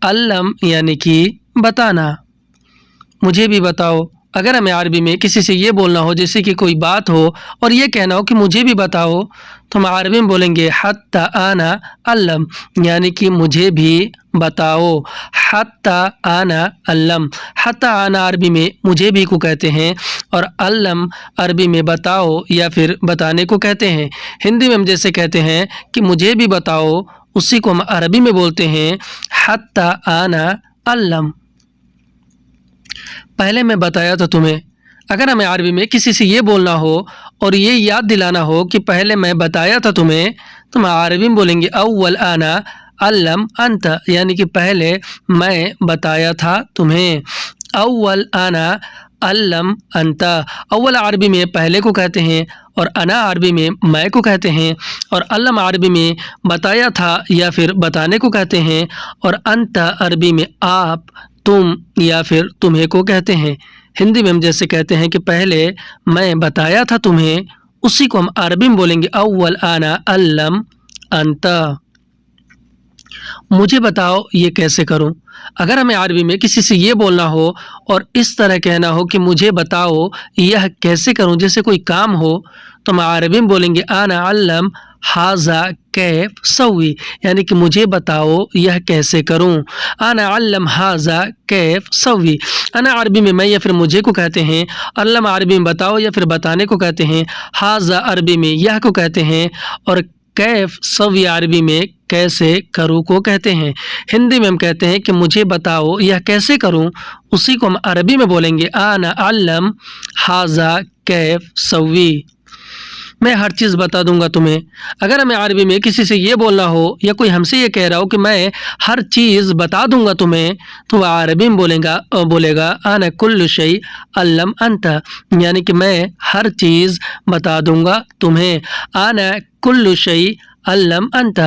علم یعنی کہ بتانا۔ مجھے بھی بتاؤ۔ اگر ہمیں عربی میں کسی سے یہ بولنا ہو، جیسے کہ کوئی بات ہو اور یہ کہنا ہو کہ مجھے بھی بتاؤ، تو ہم عربی میں بولیں گے حتی انا علم، یعنی کہ مجھے بھی بتاؤ، حتی انا علم۔ حتی انا عربی میں مجھے بھی کو کہتے ہیں، اور علم عربی میں بتاؤ یا پھر بتانے کو کہتے ہیں۔ ہندی میں ہم جیسے کہتے ہیں کہ مجھے بھی بتاؤ، اسی کو ہم عربی میں بولتے ہیں حتی انا علم۔ پہلے میں بتایا تھا تمہیں۔ اگر ہمیں عربی میں کسی سے یہ بولنا ہو اور یہ یاد دلانا ہو کہ پہلے میں بتایا تھا تمہیں، تو ہم عربی میں بولیں گے اول انا علم انت، یعنی کہ پہلے میں بتایا تھا تمہیں، اول انا علم انت۔ اول عربی میں پہلے کو کہتے ہیں، اور انا عربی میں کو کہتے ہیں، اور علم عربی میں بتایا تھا یا پھر بتانے کو کہتے ہیں، اور انت عربی میں آپ، تم یا پھر تمہیں کو کہتے ہیں۔ ہندی میں ہم جیسے کہتے ہیں کہ پہلے میں بتایا تھا تمہیں، اسی کو ہم عربی میں بولیں گے اول انا علم انت۔ مجھے بتاؤ یہ کیسے کروں۔ اگر ہمیں عربی میں کسی سے یہ بولنا ہو اور اس طرح کہنا ہو کہ مجھے بتاؤ یہ کیسے کروں، جیسے کوئی کام ہو، تو ہم عربی میں بولیں گے انا علم ھذا کیف سوی، یعنی کہ مجھے بتاؤ یہ کیسے کروں، انا علم ھذا کیف سوی۔ انا عربی میں یا پھر مجھے کو کہتے ہیں، علم عربی میں بتاؤ یا پھر بتانے کو کہتے ہیں، ھذا عربی میں یہ کو کہتے ہیں، اور کیف سوی عربی میں کیسے کروں کو کہتے ہیں۔ ہندی میں ہم کہتے ہیں کہ مجھے بتاؤ یہ کیسے کروں، اسی کو ہم عربی میں بولیں گے انا علم ھذا کیف سوی۔ میں ہر چیز بتا دوں گا تمہیں۔ اگر ہمیں عربی میں کسی سے یہ بولنا ہو یا کوئی ہم سے یہ کہہ رہا ہو کہ میں ہر چیز بتا دوں گا تمہیں، تو وہ عربی میں بولے گا انا کل شیء علم انت، یعنی کہ میں ہر چیز بتا دوں گا تمہیں، انا کل شیء علم انت۔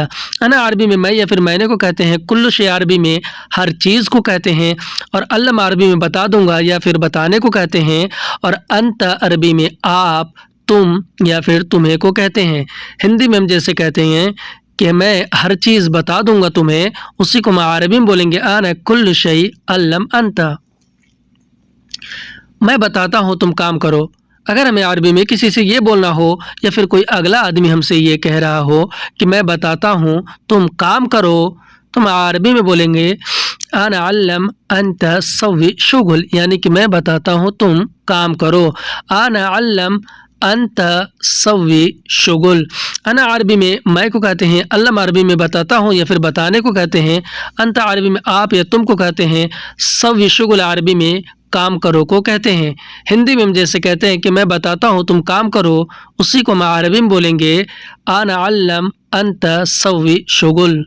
انا عربی میں یا پھر میں نے کو کہتے ہیں، کل شیء عربی میں ہر چیز کو کہتے ہیں، اور علم عربی میں بتا دوں گا یا پھر بتانے کو کہتے ہیں، اور انت عربی میں آپ، تم یا پھر تمہیں کو کہتے ہیں۔ ہندی میں ہم جیسے کہتے ہیں کہ میں ہر چیز بتا دوں گا تمہیں، اسی کو ہم عربی میں بولیں گے انا کل شیء علم انت۔ میں بتاتا ہوں تم کام کرو۔ اگر ہمیں عربی میں کسی سے یہ بولنا ہو یا پھر کوئی اگلا آدمی ہم سے یہ کہہ رہا ہو کہ میں بتاتا ہوں تم کام کرو، تو ہم عربی میں بولیں گے انا علم انت سوی شغل، یعنی کہ میں بتاتا ہوں تم کام کرو، انا علم अंत सवी शुगुल। अना अरबी में मैं को कहते हैं, अल्लम अरबी में बताता हूँ या फिर बताने को कहते हैं, अंत अरबी में आप या तुम को कहते हैं, सवी शुगुल अरबी में काम करो को कहते हैं। हिंदी में हम जैसे कहते हैं कि मैं बताता हूँ तुम काम करो, उसी को हम अरबी में बोलेंगे अना अल्लम अंत सवी शुगुल।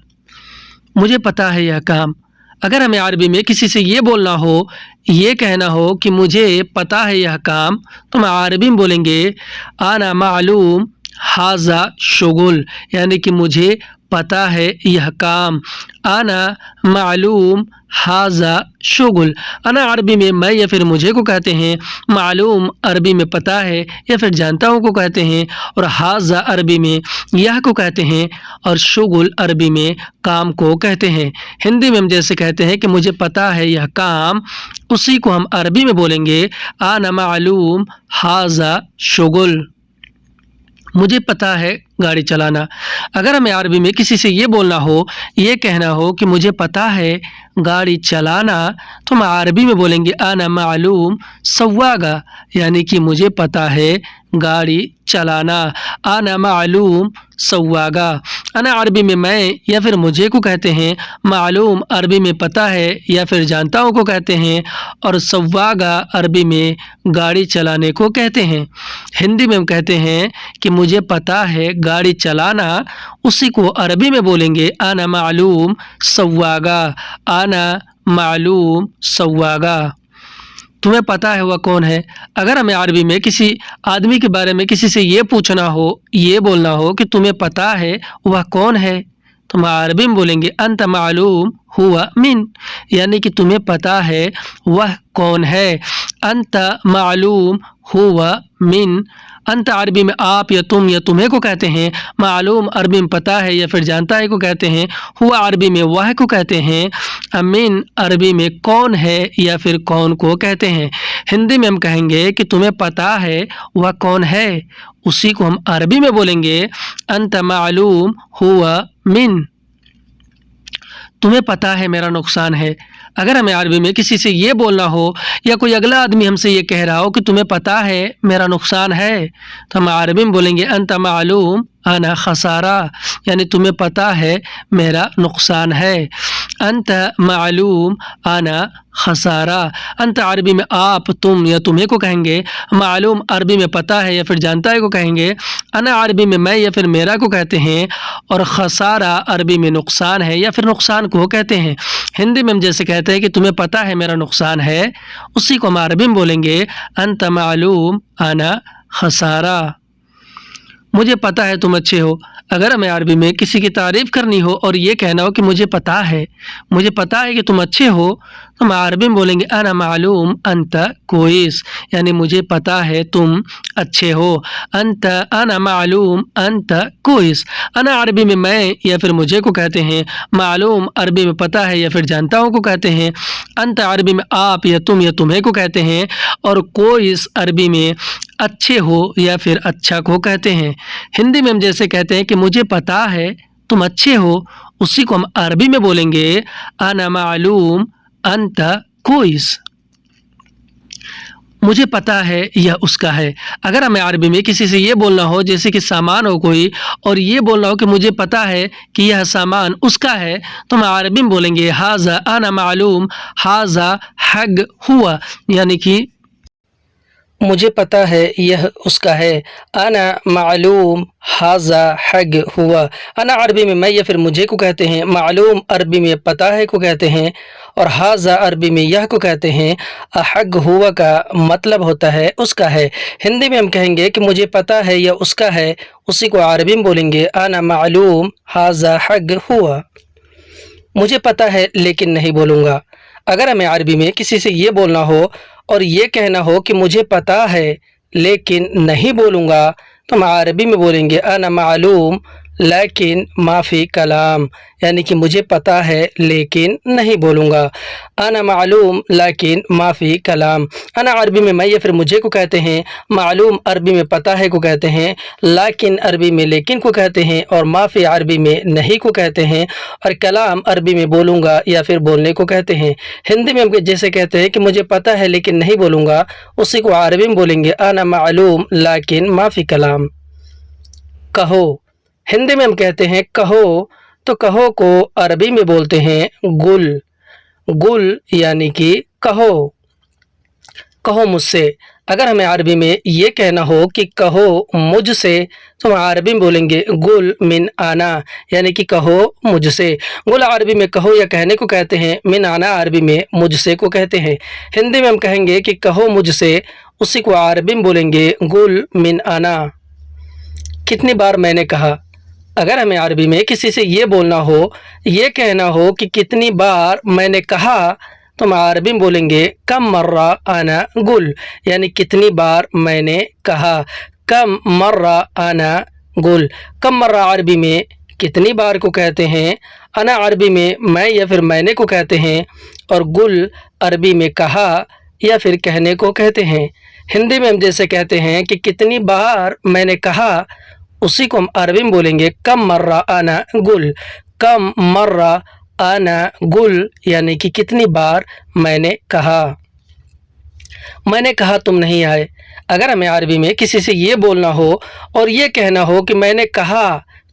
मुझे पता है यह काम। अगर हमें अरबी में किसी से ये बोलना हो, ये कहना हो कि मुझे पता है यह काम, तो हम अरबी में बोलेंगे आना मालूम हाजा शुगुल, यानी कि मुझे पता है यह काम। आना मालूम हाजा शुगुल। अना अरबी में मैं या फिर मुझे को कहते हैं, मालूम अरबी में पता है या फिर जानता हूँ को कहते हैं, और हाजा अरबी में यह को कहते हैं, और शुगुल अरबी में काम को कहते हैं। हिंदी में हम जैसे कहते हैं कि मुझे पता है यह काम, उसी को हम अरबी में बोलेंगे आना मालूम हाजा शुगुल। मुझे पता है गाड़ी चलाना। अगर हमें अरबी में किसी से ये बोलना हो, ये कहना हो कि मुझे पता है गाड़ी चलाना, तो हम अरबी में बोलेंगे आना मालूम सवागा, यानी कि मुझे पता है गाड़ी चलाना। आना मालूम सवागा। अना अरबी में मैं या फिर मुझे को कहते हैं, मालूम अरबी में पता है या फिर जानता हूँ को कहते हैं, और सवागा अरबी में गाड़ी चलाने को कहते हैं। हिंदी में हम कहते हैं कि मुझे पता है गाड़ी चलाना, उसी को अरबी में बोलेंगे आना मालूम सवागा। आना मालूम सवागा। तुम्हें पता है वह कौन है। अगर हमें अरबी में किसी आदमी के बारे में किसी से ये पूछना हो, ये बोलना हो कि तुम्हें पता है वह कौन है, तो हम अरबी में बोलेंगे अंत मालूम हुआ मिन, यानी कि तुम्हें पता है वह कौन है। अंत मालूम हुआ मिन। अंत अरबी में आप या तुम या तुम्हें को कहते हैं, मालूम अरबी में पता है या फिर जानता है को कहते हैं, हुआ अरबी में वह को कहते हैं, अमीन अरबी में कौन है या फिर कौन को कहते हैं। हिंदी में हम कहेंगे कि तुम्हें पता है वह कौन है, उसी को हम अरबी में बोलेंगे अंत मालूम हुआ मिन। तुम्हें पता है मेरा नुकसान है। अगर हमें अरबी में किसी से ये बोलना हो या कोई अगला आदमी हमसे ये कह रहा हो कि तुम्हें पता है मेरा नुकसान है, तो हम अरबी में बोलेंगे अंत मालूम आना खसारा, यानी तुम्हें पता है मेरा नुकसान है। अंत मालूम आना खसारा। अंत अरबी में आप तुम या तुम्हें को कहेंगे, मालूम अरबी में पता है या फिर जानता है को कहेंगे, अना अरबी में मैं या फिर मेरा को कहते हैं, और खसारा अरबी में नुकसान है या फिर नुकसान को कहते हैं। हिंदी में हम जैसे कहते हैं कि तुम्हें पता है मेरा नुकसान है, उसी को हम अरबी में बोलेंगे अंत मालूम आना खसारा। मुझे पता है तुम अच्छे हो। अगर हमें अरबी में किसी की तारीफ़ करनी हो और ये कहना हो कि मुझे पता है कि तुम अच्छे हो, तो हम अरबी में बोलेंगे अना मालूम अंत कोइस, यानी मुझे पता है तुम अच्छे हो। अंत अना मालूम अंत कोइस। अना अरबी में मैं या फिर मुझे को कहते हैं, मालूम अरबी में पता है या फिर जानता हूँ को कहते हैं, अंत अरबी में आप या तुम या तुम्हें को कहते हैं, और कोइस अरबी में अच्छे हो या फिर अच्छा को कहते हैं। हिंदी में हम जैसे कहते हैं कि मुझे पता है तुम अच्छे हो, उसी को हम अरबी में बोलेंगे अना मालूम अंत कोइस। मुझे पता है यह उसका है। अगर हमें अरबी में किसी से ये बोलना हो जैसे कि सामान हो कोई, और ये बोलना हो कि मुझे पता है कि यह सामान उसका है, तो हम अरबी में बोलेंगे हाजा अना मालूम हाजा हग हुआ, यानी कि मुझे पता है यह उसका है। अना मालूम हाजा हग हुआ। अना अरबी में मैं या फिर मुझे को कहते हैं, मालूम अरबी में पता है को कहते हैं, और हाजा अरबी में यह को कहते हैं। हग हुआ का मतलब होता है उसका है। हिंदी में हम कहेंगे कि मुझे पता है यह उसका है, उसी को अरबी में बोलेंगे अना मालूम हाजा हग हुआ। मुझे पता है लेकिन नहीं बोलूँगा। अगर हमें अरबी में किसी से ये बोलना हो और ये कहना हो कि मुझे पता है लेकिन नहीं बोलूँगा, तो हम अरबी में बोलेंगे अना मालूम लेकिन माफ़ी कलाम, यानी कि मुझे पता है लेकिन नहीं बोलूँगा। अना मालूम लेकिन माफ़ी कलाम। अना अरबी में मैं या फिर मुझे को कहते हैं, मालूम अरबी में पता है को कहते हैं, लेकिन अरबी में लेकिन को कहते हैं, और माफ़ी अरबी में नहीं को कहते हैं, और कलाम अरबी में बोलूँगा या फिर बोलने को कहते हैं। हिंदी में हम जैसे कहते हैं कि मुझे पता है लेकिन नहीं बोलूँगा, उसी को अरबी में बोलेंगे अना मालूम लेकिन माफ़ी कलाम। कहो, हिंदी में हम कहते हैं कहो, तो कहो को अरबी में बोलते हैं गुल। गुल यानी कि कहो, कहो मुझसे। अगर हमें अरबी में ये कहना हो कि कहो मुझसे, तो हम अरबी में बोलेंगे गुल मिन आना, यानी कि कहो मुझसे। गुल अरबी में कहो या कहने को कहते हैं, मिन आना अरबी में मुझसे को कहते हैं। हिंदी में हम कहेंगे कि कहो मुझसे, उसी को अरबी में बोलेंगे गुल मिन आना। कितनी बार मैंने कहा, अगर हमें अरबी में किसी से ये बोलना हो, ये कहना हो कि कितनी बार मैंने कहा, तो हम अरबी में बोलेंगे कम मर्रा आना गुल, यानी कितनी बार मैंने कहा। कम मर्रा आना गुल। कम मर्रा अरबी में कितनी बार को कहते हैं, अना अरबी में मैं या फिर मैंने को कहते हैं, और गुल अरबी में कहा या फिर कहने को कहते हैं। हिंदी में हम जैसे कहते हैं कि कितनी बार मैंने कहा, उसी को हम अरबी में बोलेंगे कम मर्रा आना गुल। कम मर्रा आना गुल, यानी कि कितनी बार मैंने कहा। मैंने कहा तुम नहीं आए। अगर हमें अरबी में किसी से ये बोलना हो और ये कहना हो कि मैंने कहा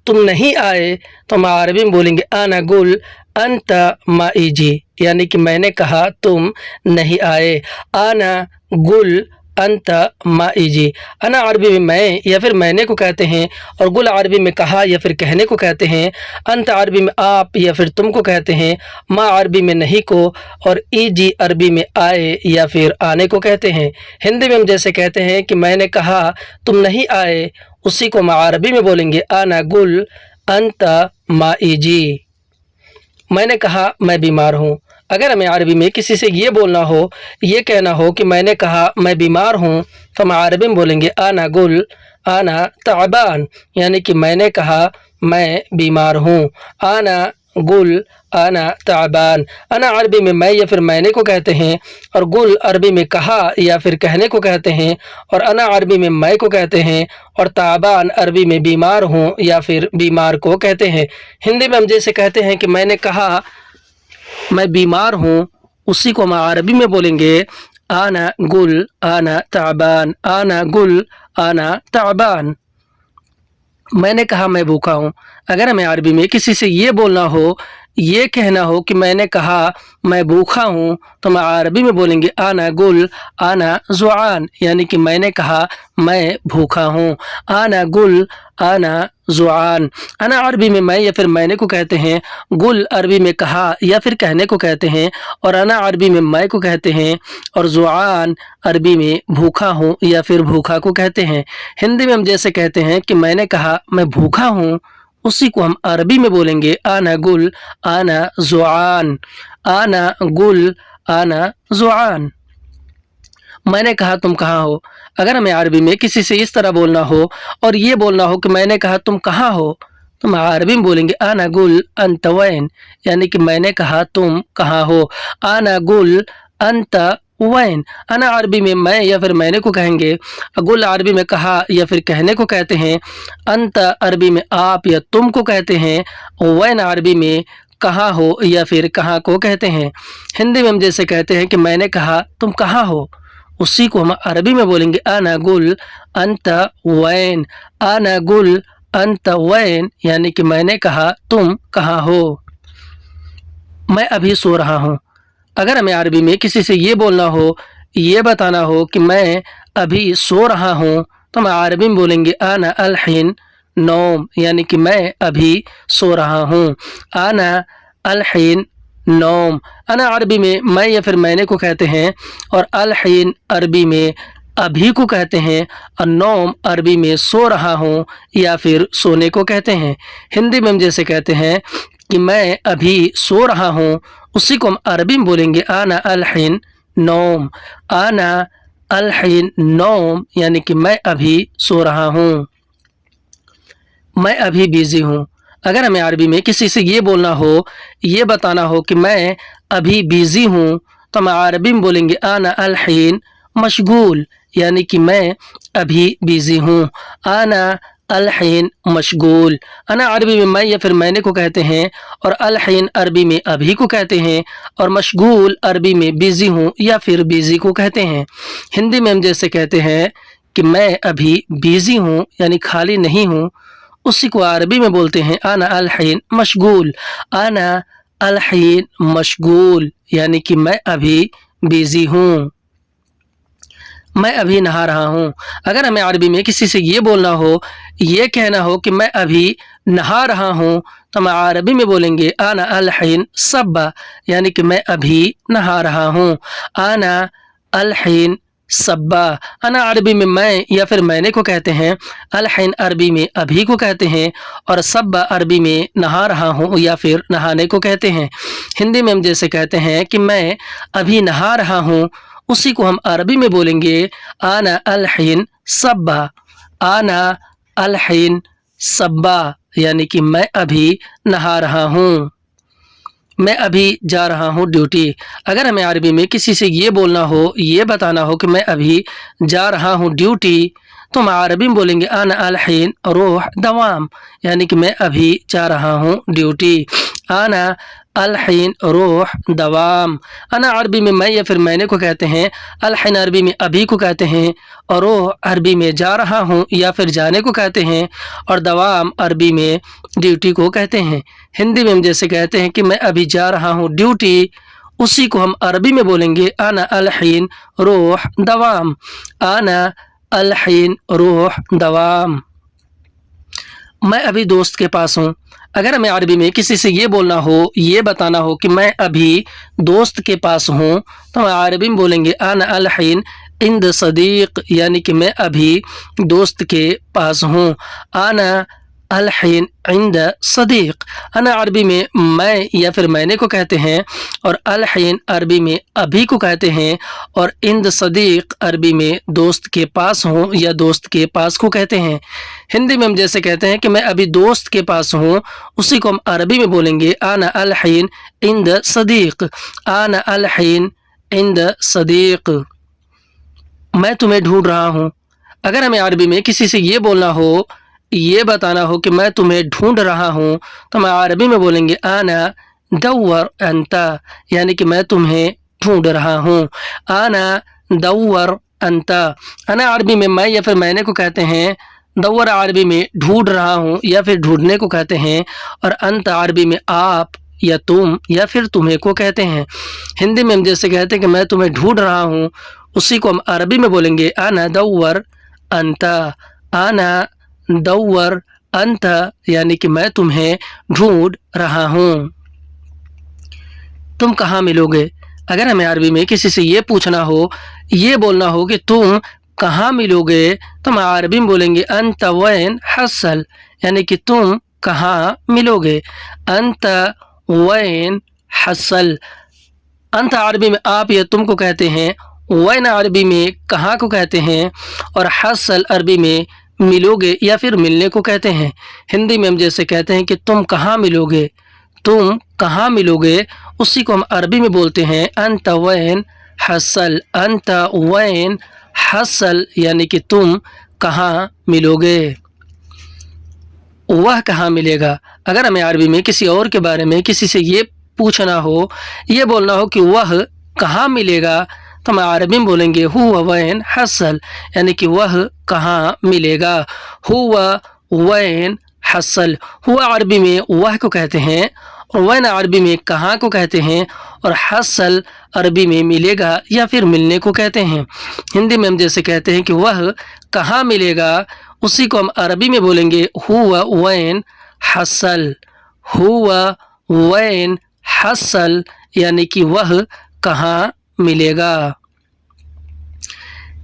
तुम नहीं आए, तो हम अरबी में बोलेंगे आना गुल अंत माईजी, यानी कि मैंने कहा तुम नहीं आए। आना गुल अंत माईजी। अना अरबी में मैं या फिर मैंने को कहते हैं, और गुल अरबी में कहा या फिर कहने को कहते हैं। अंत अरबी में आप या फिर तुम को कहते हैं। मा अरबी में नहीं को, और ईजी अरबी में आए या फिर आने को कहते हैं। हिंदी में हम जैसे कहते हैं कि मैंने कहा तुम नहीं आए, उसी को मा अरबी में बोलेंगे आना गुल अंत माईजी। मैंने कहा मैं बीमार हूँ। अगर हमें अरबी में किसी से ये बोलना हो, ये कहना हो कि मैंने कहा मैं बीमार हूँ, तो हम अरबी में बोलेंगे आना गुल आना ताबान, यानी कि मैंने कहा मैं बीमार हूँ। आना गुल आना ताबान। अना अरबी में मैं या फिर मैंने को कहते हैं, और गुल अरबी में कहा या फिर कहने को कहते हैं, और अना अरबी में मैं को कहते हैं, और ताबान अरबी में बीमार हूँ या फिर बीमार को कहते हैं। हिंदी में हम जैसे कहते हैं कि मैंने कहा मैं बीमार हूँ, उसी को हम अरबी में बोलेंगे आना गुल आना ताबान। आना गुल आना ताबान। मैंने कहा मैं भूखा हूँ। अगर हमें अरबी में किसी से ये बोलना हो, ये कहना हो कि मैंने कहा मैं भूखा हूँ, तो हम अरबी में बोलेंगे आना गुल आना जुआन, यानी कि मैंने कहा मैं भूखा हूँ। आना गुल आना जुआन। अना अरबी में मैं या फिर मैंने को कहते हैं, गुल अरबी में कहा या फिर कहने को कहते हैं, और अना अरबी में मैं को कहते हैं, और जुआन अरबी में भूखा हूँ या फिर भूखा को कहते हैं। हिंदी में हम जैसे कहते हैं कि मैंने कहा मैं भूखा हूँ, उसी को हम अरबी में बोलेंगे आना गुल आना जुआन। आना गुल आना जुआन। मैंने कहा तुम कहाँ हो। अगर हमें अरबी में किसी से इस तरह बोलना हो और ये बोलना हो कि मैंने कहा तुम कहाँ हो, तो हम अरबी में बोलेंगे आना गुल अंत वैन, यानी कि मैंने कहा तुम कहाँ हो। आना गुल अंत वैन। अना अरबी में मैं या फिर मैंने को कहेंगे, गुल अरबी में कहा या फिर कहने को कहते हैं, अंत अरबी में आप या तुम को कहते हैं, वैन अरबी में कहाँ हो या फिर कहाँ को कहते हैं। हिंदी में हम जैसे कहते हैं कि मैंने कहा तुम कहाँ हो, उसी को हम अरबी में बोलेंगे आना गुल अंत वैन। आना गुल अंत वैन, यानी कि मैंने कहा तुम कहाँ हो। मैं अभी सो रहा हूँ। अगर हमें अरबी में किसी से ये बोलना हो, ये बताना हो कि मैं अभी सो रहा हूँ, तो हम अरबी में बोलेंगे आना अलहिन नौम, यानी कि मैं अभी सो रहा हूँ। आना अलहिन नौम। अना अरबी में मैं या फिर मैंने को कहते हैं, और अलहिन अरबी में अभी को कहते हैं, और नौम अरबी में सो रहा हूँ या फिर सोने को कहते हैं। हिंदी में हम जैसे कहते हैं कि मैं अभी सो रहा हूँ, उसी को हम अरबी में बोलेंगे आना अलहिन नौम। आना अलहिन नौम, यानी कि मैं अभी सो रहा हूँ। मैं अभी बिजी हूँ। अगर हमें अरबी में किसी से ये बोलना हो, ये बताना हो कि मैं अभी बिजी हूँ, तो हम अरबी में बोलेंगे आना अल हिन मशगूल, यानी कि मैं अभी बिजी हूँ। आना अल हिन मशगूल। अना अरबी में मैं या फिर मैंने को कहते हैं, और अल हिन अरबी में अभी को कहते हैं, और मशगूल अरबी में बिजी हूँ या फिर बिजी को कहते हैं। हिंदी में हम जैसे कहते हैं कि मैं अभी बिजी हूँ यानी खाली नहीं हूँ, उसी को अरबी में बोलते हैं आना अल हिन मशगूल। आना अल हिन मशगूल, यानी कि मैं अभी बिजी हूँ। मैं अभी नहा रहा हूँ। अगर हमें अरबी में किसी से ये बोलना हो, ये कहना हो कि मैं अभी नहा रहा हूँ, तो हम अरबी में बोलेंगे आना अल हिन सब्बा, यानी कि मैं अभी नहा रहा हूँ। आना अल हिन सब्बा। अना अरबी में मैं या फिर मैंने को कहते हैं, अल हिन अरबी में अभी को कहते हैं, और सब्बा अरबी में नहा रहा हूँ या फिर नहाने को कहते हैं। हिंदी में हम जैसे कहते हैं कि मैं अभी नहा रहा हूँ, उसी को हम अरबी में बोलेंगे आना अल हिन सब्बा। आना अल हिन सब्बा, यानी कि मैं अभी नहा रहा हूँ। मैं अभी जा रहा हूँ ड्यूटी। अगर हमें अरबी में किसी से ये बोलना हो, ये बताना हो कि मैं अभी जा रहा हूँ ड्यूटी, तो हम अरबी में बोलेंगे आना अल हिन रोह दवाम, यानी कि मैं अभी जा रहा हूँ ड्यूटी। आना अल हिन रोह दवाम। अना अरबी में मैं या फिर मैंने को कहते हैं, अल हिन अरबी में अभी को कहते हैं, और रोह अरबी में जा रहा हूँ या फिर जाने को कहते हैं, और दवाम अरबी में ड्यूटी को कहते हैं। हिंदी में हम जैसे कहते हैं कि मैं अभी जा रहा हूँ ड्यूटी, उसी को हम अरबी में बोलेंगे आना अल हिन रोह दवाम। आना अल हिन रोह दवाम। मैं अभी दोस्त के पास हूँ। अगर हमें अरबी में किसी से ये बोलना हो, ये बताना हो कि मैं अभी दोस्त के पास हूँ, तो हम अरबी में बोलेंगे आना अल हिन इंद सदीक, यानी कि मैं अभी दोस्त के पास हूँ। आना अल हिन इंद सदीक। अना अरबी में मैं या फिर मैंने को कहते हैं, और अल हिन अरबी में अभी को कहते हैं, और इंद सदीक अरबी में दोस्त के पास हूँ या दोस्त के पास को कहते हैं। हिंदी में हम जैसे कहते हैं कि मैं अभी दोस्त के पास हूँ, उसी को हम अरबी में बोलेंगे आना अल हिन इंद सदीक। आना अल हिन इंद सदीक। मैं तुम्हें ढूंढ रहा हूँ। अगर हमें अरबी में किसी से ये बोलना हो, ये बताना हो कि मैं तुम्हें ढूंढ रहा हूँ, तो हम अरबी में बोलेंगे आना दव्वर अंता, यानी कि मैं तुम्हें ढूंढ रहा हूँ। आना दव्वर अंता। अना अरबी में मैं या फिर मैंने को कहते हैं, दव्वर अरबी में ढूंढ रहा हूँ या फिर ढूंढने को कहते हैं, और अंत अरबी में आप या तुम या फिर तुम्हें को कहते हैं। हिंदी में हम जैसे कहते हैं कि मैं तुम्हें ढूंढ रहा हूँ, उसी को हम अरबी में बोलेंगे आना दव्वर अंता। आना दव्वर अंत, यानी कि मैं तुम्हें ढूंढ रहा हूँ। तुम कहाँ मिलोगे। अगर हमें अरबी में किसी से ये पूछना हो, ये बोलना हो कि तुम कहाँ मिलोगे, तो हम अरबी में बोलेंगे अंत वैन हसल, यानी कि तुम कहाँ मिलोगे। अंत वैन हसल। अंत अरबी में आप या तुम को कहते हैं, वैन अरबी में कहाँ को कहते हैं, और हसल अरबी में मिलोगे या फिर मिलने को कहते हैं। हिंदी में हम जैसे कहते हैं कि तुम कहाँ मिलोगे, तुम कहाँ मिलोगे, उसी को हम अरबी में बोलते हैं अंत वैन हसल। अंत वैन हसल, यानी कि तुम कहाँ मिलोगे। वह कहाँ मिलेगा। अगर हमें अरबी में किसी और के बारे में किसी से ये पूछना हो, ये बोलना हो कि वह कहाँ मिलेगा, तो हम अरबी में बोलेंगे हुवा वैन हसल, यानी कि वह कहाँ मिलेगा। हुवा वैन हसल। हुआ अरबी में वह को कहते हैं, और वैन अरबी में कहाँ को कहते हैं, और हसल अरबी में मिलेगा या फिर मिलने को कहते हैं। हिंदी में हम जैसे कहते हैं कि वह कहाँ मिलेगा, उसी को हम अरबी में बोलेंगे हुवा वैन हसल। हुवा वैन हसल, यानी कि वह कहाँ मिलेगा।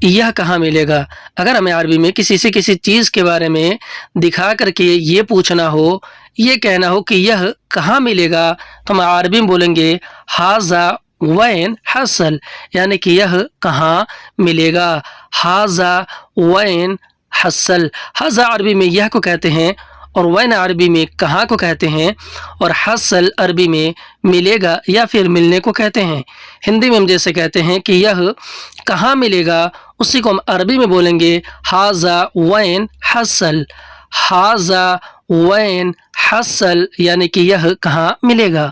यह कहाँ मिलेगा। अगर हमें अरबी में किसी से किसी चीज़ के बारे में दिखा करके ये पूछना हो, ये कहना हो कि यह कहाँ मिलेगा, तो हम अरबी में बोलेंगे हाजा वैन हसल, यानी कि यह कहाँ मिलेगा। हाजा वैन हसल। हाजा अरबी में यह को कहते हैं, اور वैन अरबी में कहाँ को कहते हैं और हसल अरबी में मिलेगा या फिर मिलने को कहते हैं। हिंदी में हम जैसे कहते हैं कि यह कहाँ मिलेगा, उसी को हम अरबी में बोलेंगे हाजा वैन हसल, हाजा वैन हसल, यानी कि यह कहाँ मिलेगा,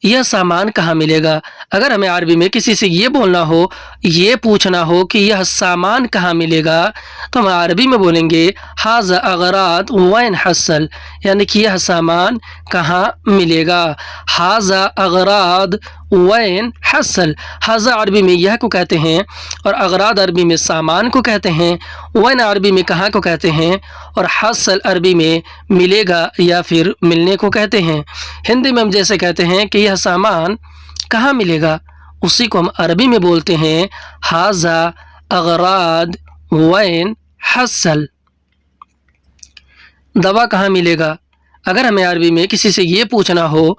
यह सामान कहाँ मिलेगा। अगर हमें अरबी में किसी से ये बोलना हो, ये पूछना हो कि यह सामान कहाँ मिलेगा, तो हम अरबी में बोलेंगे हाजा अगराद वैन हसल, यानी कि यह सामान कहाँ मिलेगा। हाजा अगराद वैन हसल, हाजा अरबी में यह को कहते हैं और अगराद अरबी में सामान को कहते हैं, वैन अरबी में कहाँ को कहते हैं और हसल अरबी में मिलेगा या फिर मिलने को कहते हैं। हिंदी में हम जैसे कहते हैं कि यह सामान कहाँ मिलेगा, उसी को हम अरबी में बोलते हैं हाजा अगराद वैन हसल। दवा कहाँ मिलेगा, अगर हमें अरबी में किसी से ये पूछना हो,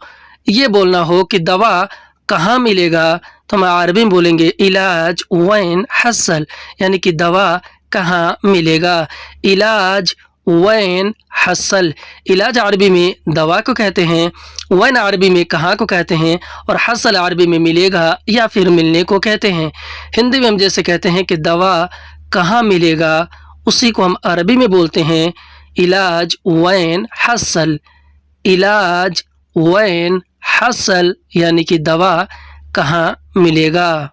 ये बोलना हो कि दवा कहाँ मिलेगा, तो हम अरबी में बोलेंगे इलाज वैन हसल, यानी कि दवा कहाँ मिलेगा, इलाज वैन हसल। इलाज अरबी में दवा को कहते हैं, वैन अरबी में कहाँ को कहते हैं और हसल अरबी में मिलेगा या फिर मिलने को कहते हैं। हिंदी में हम जैसे कहते हैं कि दवा कहाँ मिलेगा, उसी को हम अरबी में बोलते हैं इलाज वैन हसल, इलाज वैन हसल, यानी कि दवा कहाँ मिलेगा।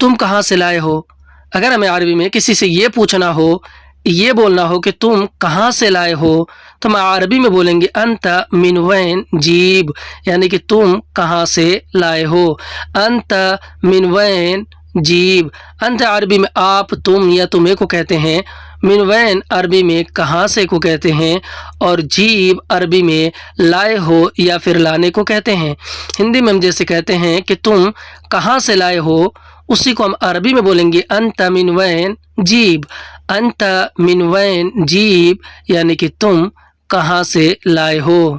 तुम कहाँ से लाए हो, अगर हमें अरबी में किसी से ये पूछना हो, ये बोलना हो कि तुम कहाँ से लाए हो, तो हम अरबी में बोलेंगे अंत मिन वैन जीब, यानी कि तुम कहाँ से लाए हो, अंत मिन वैन जीब। अंत अरबी में आप, तुम या तुम्हें को कहते हैं, मिन वैन अरबी में कहाँ से को कहते हैं और जीब अरबी में लाए हो या फिर लाने को कहते हैं। हिंदी में हम जैसे कहते हैं कि तुम कहाँ से लाए हो, उसी को हम अरबी में बोलेंगे अंत मिन वैन जीब, अंत मिन वैन जीब, यानी कि तुम कहाँ से लाए हो।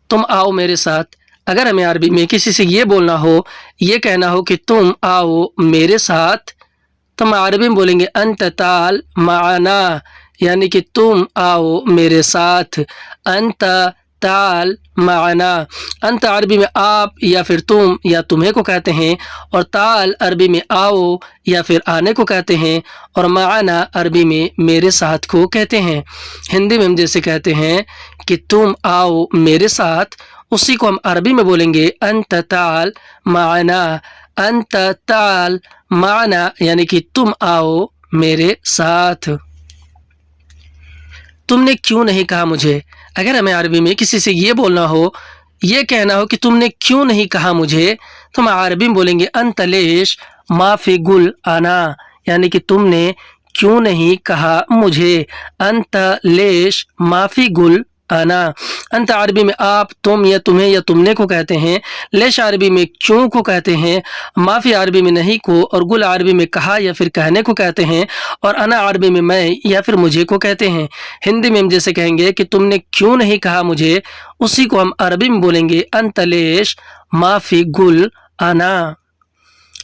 तुम आओ मेरे साथ, अगर हमें अरबी में किसी से ये बोलना हो, ये कहना हो कि तुम आओ मेरे साथ, तो हम अरबी में बोलेंगे अंत ताल माना, यानी कि तुम आओ मेरे साथ, अंत ताल माना। अंत अरबी में आप या फिर तुम या तुम्हें को कहते हैं और ताल अरबी में आओ या फिर आने को कहते हैं और माना अरबी में मेरे साथ को कहते हैं। हिंदी में हम जैसे कहते हैं कि तुम आओ मेरे साथ, उसी को हम अरबी में बोलेंगे अंत ताल माना, अंत ताल माना, यानी कि तुम आओ मेरे साथ। तुमने क्यों नहीं कहा मुझे, अगर हमें अरबी में किसी से ये बोलना हो, ये कहना हो कि तुमने क्यों नहीं कहा मुझे, तो हम अरबी में बोलेंगे अंत लेश माफी गुल आना, यानी कि तुमने क्यों नहीं कहा मुझे, अंत लेश माफी गुल आना। अंत अरबी में आप, तुम या तुम्हें या तुमने को कहते हैं, लेश अरबी में क्यों को कहते हैं, माफ़ी अरबी में नहीं को और गुल अरबी में कहा या फिर कहने को कहते हैं और अना अरबी में मैं या फिर मुझे को कहते हैं। हिंदी में हम जैसे कहेंगे कि तुमने क्यों नहीं कहा मुझे, उसी को हम अरबी में बोलेंगे अंत लेश माफ़ी गुल आना।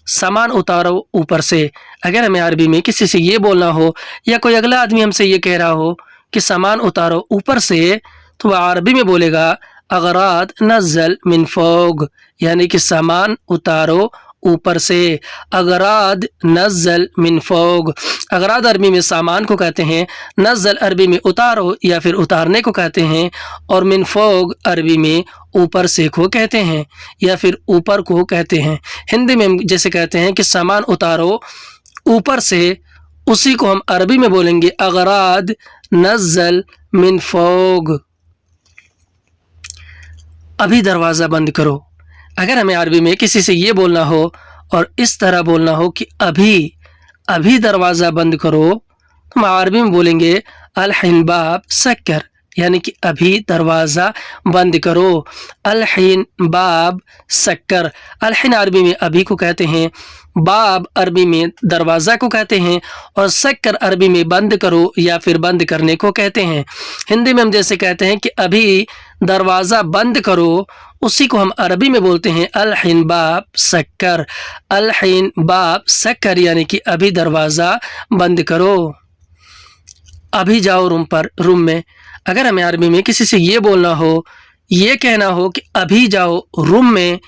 सामान उतारो ऊपर से, अगर हमें अरबी में किसी से ये बोलना हो या कोई अगला आदमी हमसे ये कह रहा हो कि सामान उतारो ऊपर से, तो वह अरबी में बोलेगा अगराद नज़ल मिन फौग, यानी कि सामान उतारो ऊपर से, अगराद नज़ल मिन फौग। अगराद अरबी में सामान को कहते हैं, नज़ल अरबी में उतारो या फिर उतारने को कहते हैं और मिन फौग अरबी में ऊपर से को कहते हैं या फिर ऊपर को कहते हैं। हिंदी में हम जैसे कहते हैं कि सामान उतारो ऊपर से, उसी को हम अरबी में बोलेंगे अगराद नज़ल मिन फौग। अभी दरवाज़ा बंद करो, अगर हमें अरबी में किसी से ये बोलना हो और इस तरह बोलना हो कि अभी दरवाज़ा बंद करो, तो हम अरबी में बोलेंगे अल-हिन बाब सक्कर, यानी कि अभी दरवाज़ा बंद करो। अल-हिन बाब सक्कर, अल-हिन अरबी में अभी को कहते हैं, बाब अरबी में दरवाज़ा को कहते हैं और सक्कर अरबी में बंद करो या फिर बंद करने को कहते हैं। हिंदी में हम जैसे कहते हैं कि अभी दरवाज़ा बंद करो, उसी को हम अरबी में बोलते हैं अल-हिन बाब सक्कर, अल-हिन बाब सक्कर, यानी कि अभी दरवाज़ा बंद करो। अभी जाओ रूम पर, रूम में। अगर हमें अरबी में किसी से ये बोलना हो, ये कहना हो कि अभी जाओ रूम में,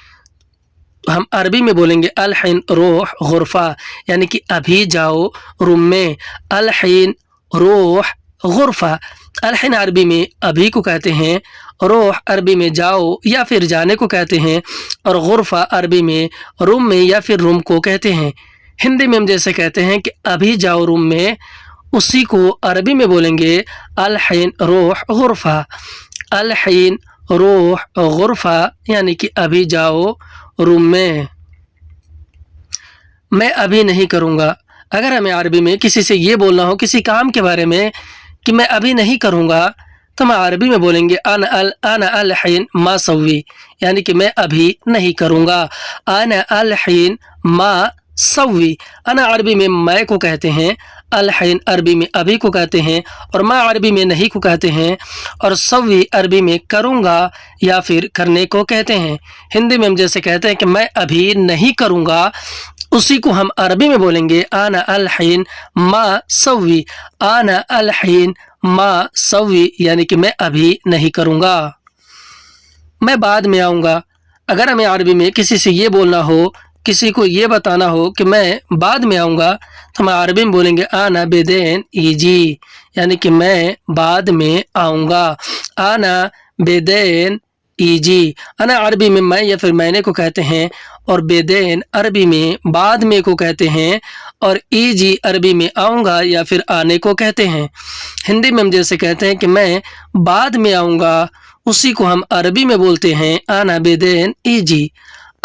तो हम अरबी में बोलेंगे अल-हिन रूह गुरफ़ा, यानी कि अभी जाओ रूम में। अल-हिन रूह गुरफ़ा। अल-हिन अरबी में अभी को कहते हैं, रूह अरबी में जाओ या फिर जाने को कहते हैं, और गुरफ़ा अरबी में रूम में या फिर रूम को कहते हैं। हिंदी में हम जैसे कहते हैं कि अभी जाओ रूम में, उसी को अरबी में बोलेंगे अल-हिन रूह गुरफ़ा। अल-हिन रूह गुरफ़ा, यानी कि अभी जाओ रूम में। मैं अभी नहीं करूँगा। अगर हमें अरबी में किसी से ये बोलना हो किसी काम के बारे में कि मैं अभी नहीं करूँगा, तो हम अरबी में बोलेंगे अना अल-हिन मा सव्वी, यानी कि मैं अभी नहीं करूँगा। अना अल-हिन मा सव्वी। अना अरबी में मैं को कहते हैं, अल-हिन अरबी में अभी को कहते हैं, और मा अरबी में नहीं को कहते हैं, और सव्वी अरबी में करूँगा या फिर करने को कहते हैं। हिंदी में हम जैसे कहते हैं कि मैं अभी नहीं करूँगा, उसी को हम अरबी में बोलेंगे आना अल-हिन मा सव्वी। आना अल-हिन मा सव्वी, यानी कि मैं अभी नहीं करूँगा। मैं बाद में आऊँगा। अगर हमें अरबी में किसी से ये बोलना हो, किसी को ये बताना हो कि मैं बाद में आऊँगा, तो हम अरबी में बोलेंगे आना बेदेन ईजी, यानी कि मैं बाद में आऊँगा। आना बेदेन ईजी। अना अरबी में मैं या फिर मैंने को कहते हैं, और बेदेन अरबी में बाद में को कहते हैं, और ईजी अरबी में आऊँगा या फिर आने को कहते हैं। हिंदी में हम जैसे कहते हैं कि मैं बाद में आऊँगा, उसी को हम अरबी में बोलते हैं आना बेदेन ईजी।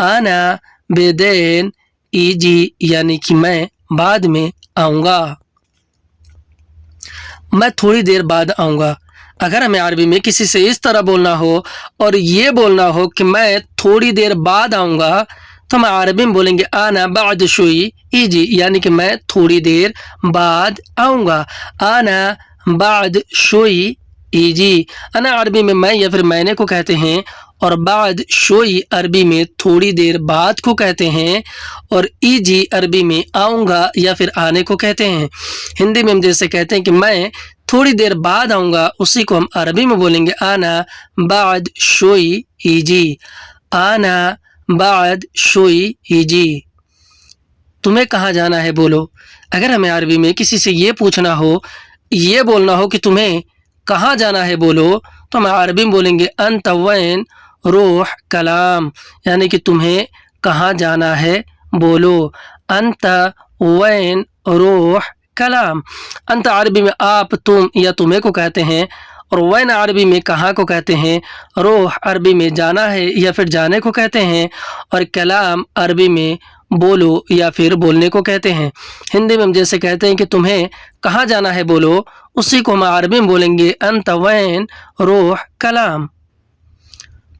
आना बेदेन ईजी, यानी कि मैं बाद में आऊँगा। मैं थोड़ी देर बाद आऊँगा। अगर हमें अरबी में किसी से इस तरह बोलना हो और ये बोलना हो कि मैं थोड़ी देर बाद आऊँगा, तो हम अरबी में बोलेंगे आना बाद शुई ईजी, यानी कि मैं थोड़ी देर बाद आऊँगा। आना बाद शुई ईजी। अना अरबी में मैं या फिर मैंने को कहते हैं, और बाद शुई अरबी में थोड़ी देर बाद को कहते हैं, और ईजी अरबी में आऊँगा या फिर आने को कहते हैं। हिंदी में हम जैसे कहते हैं कि मैं थोड़ी देर बाद आऊँगा, उसी को हम अरबी में बोलेंगे आना बाद शुई ईजी। आना बाद शुई ईजी। तुम्हें कहाँ जाना है बोलो। अगर हमें अरबी में किसी से ये पूछना हो, ये बोलना हो कि तुम्हें कहाँ जाना है बोलो, तो हम अरबी में बोलेंगे अंत वैन रूह कलाम, यानी कि तुम्हें कहाँ जाना है बोलो। अंत वैन रूह कलाम। अंत अरबी में आप, तुम या तुम्हें को कहते हैं, और वैन अरबी में कहाँ को कहते हैं, रूह अरबी में जाना है या फिर जाने को कहते हैं, और कलाम अरबी में बोलो या फिर बोलने को कहते हैं। हिंदी में हम जैसे कहते हैं कि तुम्हें कहाँ जाना है बोलो, उसी को हम अरबी में बोलेंगे अंत वैन रूह कलाम।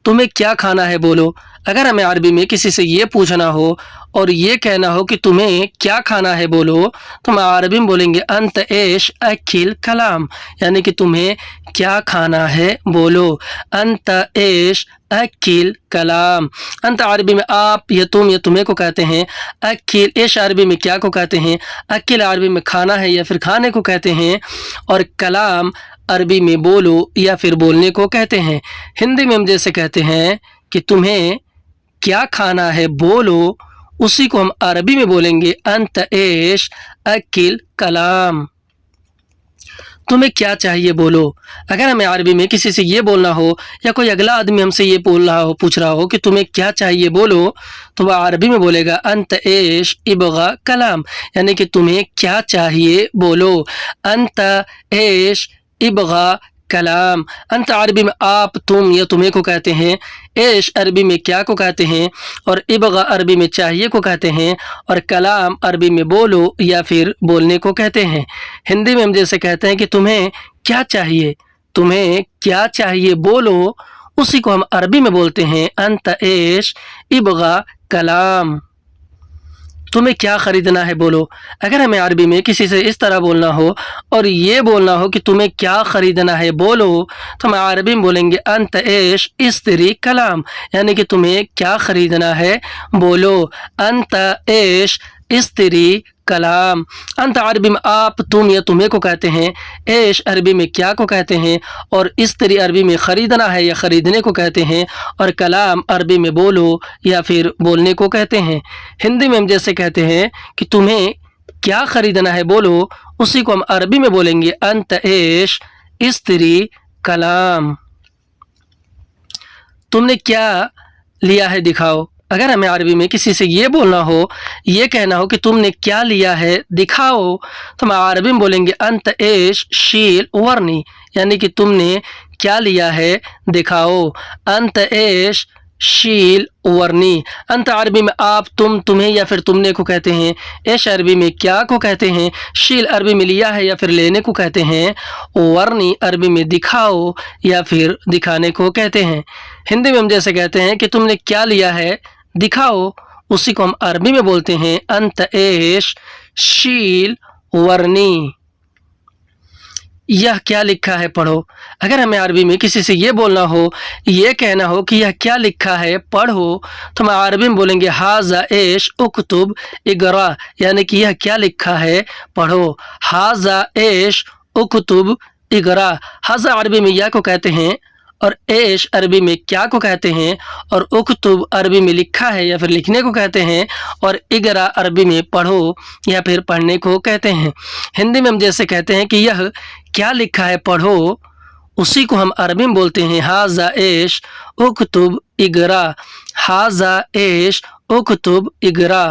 तुम्हें क्या खाना है बोलो। अगर हमें अरबी में किसी से ये पूछना हो और ये कहना हो कि तुम्हें क्या खाना है बोलो, तो हम अरबी में बोलेंगे अंत एश अकिल कलाम, यानी कि तुम्हें क्या खाना है बोलो। अंत एश अकिल कलाम। अंत अरबी में आप या तुम या तुम्हें को कहते हैं, अकिल एश अरबी में क्या को कहते हैं, अकिल अरबी में खाना है या फिर खाने को कहते हैं, और कलाम अरबी में बोलो या फिर बोलने को कहते हैं। हिंदी में हम जैसे कहते हैं कि तुम्हें क्या खाना है बोलो, उसी को हम अरबी में बोलेंगे अंत एश अकिल कलाम। तुम्हें क्या चाहिए बोलो। अगर हमें अरबी में किसी से ये बोलना हो या कोई अगला आदमी हमसे ये बोल रहा हो, पूछ रहा हो कि तुम्हें क्या चाहिए बोलो, तो वह अरबी में बोलेगा अंत एश इबगा कलाम, यानी कि तुम्हें क्या चाहिए बोलो। अंत एश इबगा कलाम। अंत अरबी में आप, तुम या तुम्हें को कहते हैं, एश अरबी में क्या को कहते हैं, और इबगा अरबी में चाहिए को कहते हैं, और कलाम अरबी में बोलो या फिर बोलने को कहते हैं। हिंदी में हम जैसे कहते हैं कि तुम्हें क्या चाहिए, तुम्हें क्या चाहिए बोलो, उसी को हम अरबी में बोलते हैं अंत एश इबगा कलाम। तुम्हें क्या ख़रीदना है बोलो। अगर हमें अरबी में किसी से इस तरह बोलना हो और ये बोलना हो कि तुम्हें क्या ख़रीदना है बोलो, तो हम अरबी में बोलेंगे अंत एश इस्तरी कलाम, यानी कि तुम्हें क्या ख़रीदना है बोलो। अंत एश इस्तरी कलाम। अंत अरबी में आप, तुम या तुम्हें को कहते हैं। ऐश अरबी में क्या को कहते हैं। और इस्तरी अरबी में ख़रीदना है या ख़रीदने को कहते हैं। और कलाम अरबी में बोलो या फिर बोलने को कहते हैं। हिंदी में हम जैसे कहते हैं कि तुम्हें क्या ख़रीदना है बोलो, उसी को हम अरबी में बोलेंगे अंत ऐश इस्तरी कलाम। तुमने क्या लिया है दिखाओ। अगर हमें अरबी में किसी से ये बोलना हो, ये कहना हो कि तुमने क्या लिया है दिखाओ, तो हम अरबी में बोलेंगे अंत ऐश शील वर्नी, यानी कि तुमने क्या लिया है दिखाओ। अंत ऐश शील वर्नी। अंत अरबी में आप, तुम, तुम्हें या फिर तुमने को कहते हैं। ऐश अरबी में क्या को कहते हैं। शील अरबी में लिया है या फिर लेने को कहते हैं। वर्नी अरबी में दिखाओ या फिर दिखाने को कहते हैं। हिंदी में हम जैसे कहते हैं कि तुमने क्या लिया है दिखाओ, उसी को हम अरबी में बोलते हैं अंत ऐश शील वर्नी। यह क्या लिखा है पढ़ो। अगर हमें अरबी में किसी से ये बोलना हो, ये कहना हो कि यह क्या लिखा है पढ़ो, तो हम अरबी में बोलेंगे हाजा ऐश उक्तुब इगरा, यानी कि यह क्या लिखा है पढ़ो। हाजा ऐश उक्तुब इगरा। हाजा अरबी में या को कहते हैं और ऐश अरबी में क्या को कहते हैं। और उक्तुब अरबी में लिखा है या फिर लिखने को कहते हैं। और इगरा अरबी में पढ़ो या फिर पढ़ने को कहते हैं। हिंदी में हम जैसे कहते हैं कि यह क्या लिखा है पढ़ो, उसी को हम अरबी में बोलते हैं हाजा ऐश उक्तुब इगरा। हाजा ऐश उक्तुब इगरा।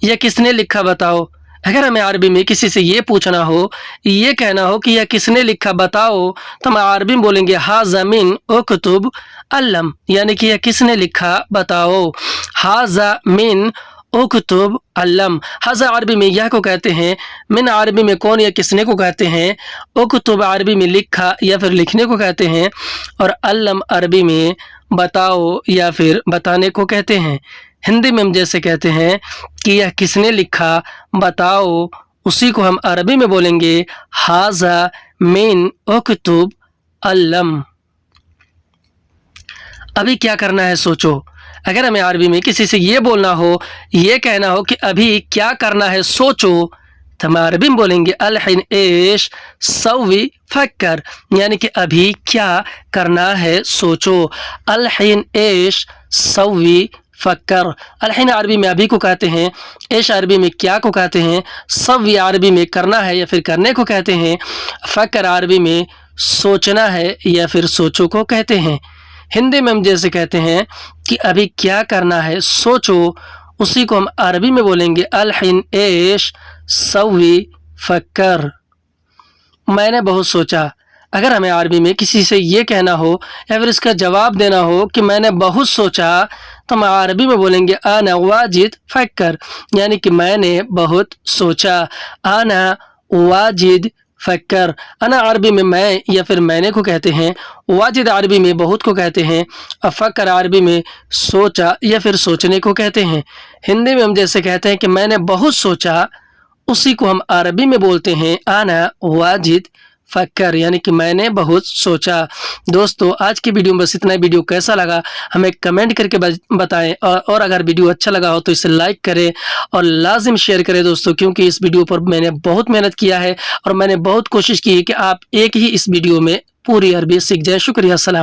यह किसने लिखा बताओ। अगर हमें अरबी में किसी से ये पूछना हो, ये कहना हो कि यह किसने लिखा बताओ, तो हम अरबी में बोलेंगे हाजा मिन उक्तुब अल्लम, यानी कि यह किसने लिखा बताओ। हाजा मिन उक्तुब अल्लम। हाजा अरबी में यह को कहते हैं। मिन अरबी में कौन या किसने को कहते हैं। उक्तुब अरबी में लिखा या फिर लिखने को कहते हैं। और अल्लम अरबी में बताओ या फिर बताने को कहते हैं। हिंदी में हम जैसे कहते हैं कि यह किसने लिखा बताओ, उसी को हम अरबी में बोलेंगे हाजा मिन उक्तुब अल्लम। अभी क्या करना है सोचो। अगर हमें अरबी में किसी से ये बोलना हो, ये कहना हो कि अभी क्या करना है सोचो, तो हम अरबी में बोलेंगे अलहिन ऐश सवी फक्कर, यानी कि अभी क्या करना है सोचो। अलहिन ऐश सवी फक्कर। अलहिन अरबी में अभी को कहते हैं। ऐश अरबी में क्या को कहते हैं। सवी अरबी में करना है या फिर करने को कहते हैं। फक्कर अरबी में सोचना है या फिर सोचो को कहते हैं। हिंदी में हम जैसे कहते हैं कि अभी क्या करना है सोचो, उसी को हम अरबी में बोलेंगे अलहिन ऐश सवी फक्कर। मैंने बहुत सोचा। अगर हमें अरबी में किसी से ये कहना हो या फिर इसका जवाब देना हो कि मैंने बहुत सोचा, तो हम अरबी में बोलेंगे आना वाजिद फक्कर, यानी कि मैंने बहुत सोचा। आना वाजिद फक्कर। अना अरबी में मैं या फिर मैंने को कहते हैं। वाजिद अरबी में बहुत को कहते हैं। फक्कर अरबी में सोचा या फिर सोचने को कहते हैं। हिंदी में हम जैसे कहते हैं कि मैंने बहुत सोचा, उसी को हम अरबी में बोलते हैं आना वाजिद फक्कर, यानी कि मैंने बहुत सोचा। दोस्तों आज की वीडियो में बस इतना ही। वीडियो कैसा लगा हमें कमेंट करके बताएं और अगर वीडियो अच्छा लगा हो तो इसे लाइक करें और लाजिम शेयर करें दोस्तों, क्योंकि इस वीडियो पर मैंने बहुत मेहनत किया है और मैंने बहुत कोशिश की है कि आप एक ही इस वीडियो में पूरी अरबी सीख जाएं। शुक्रिया। सलाम।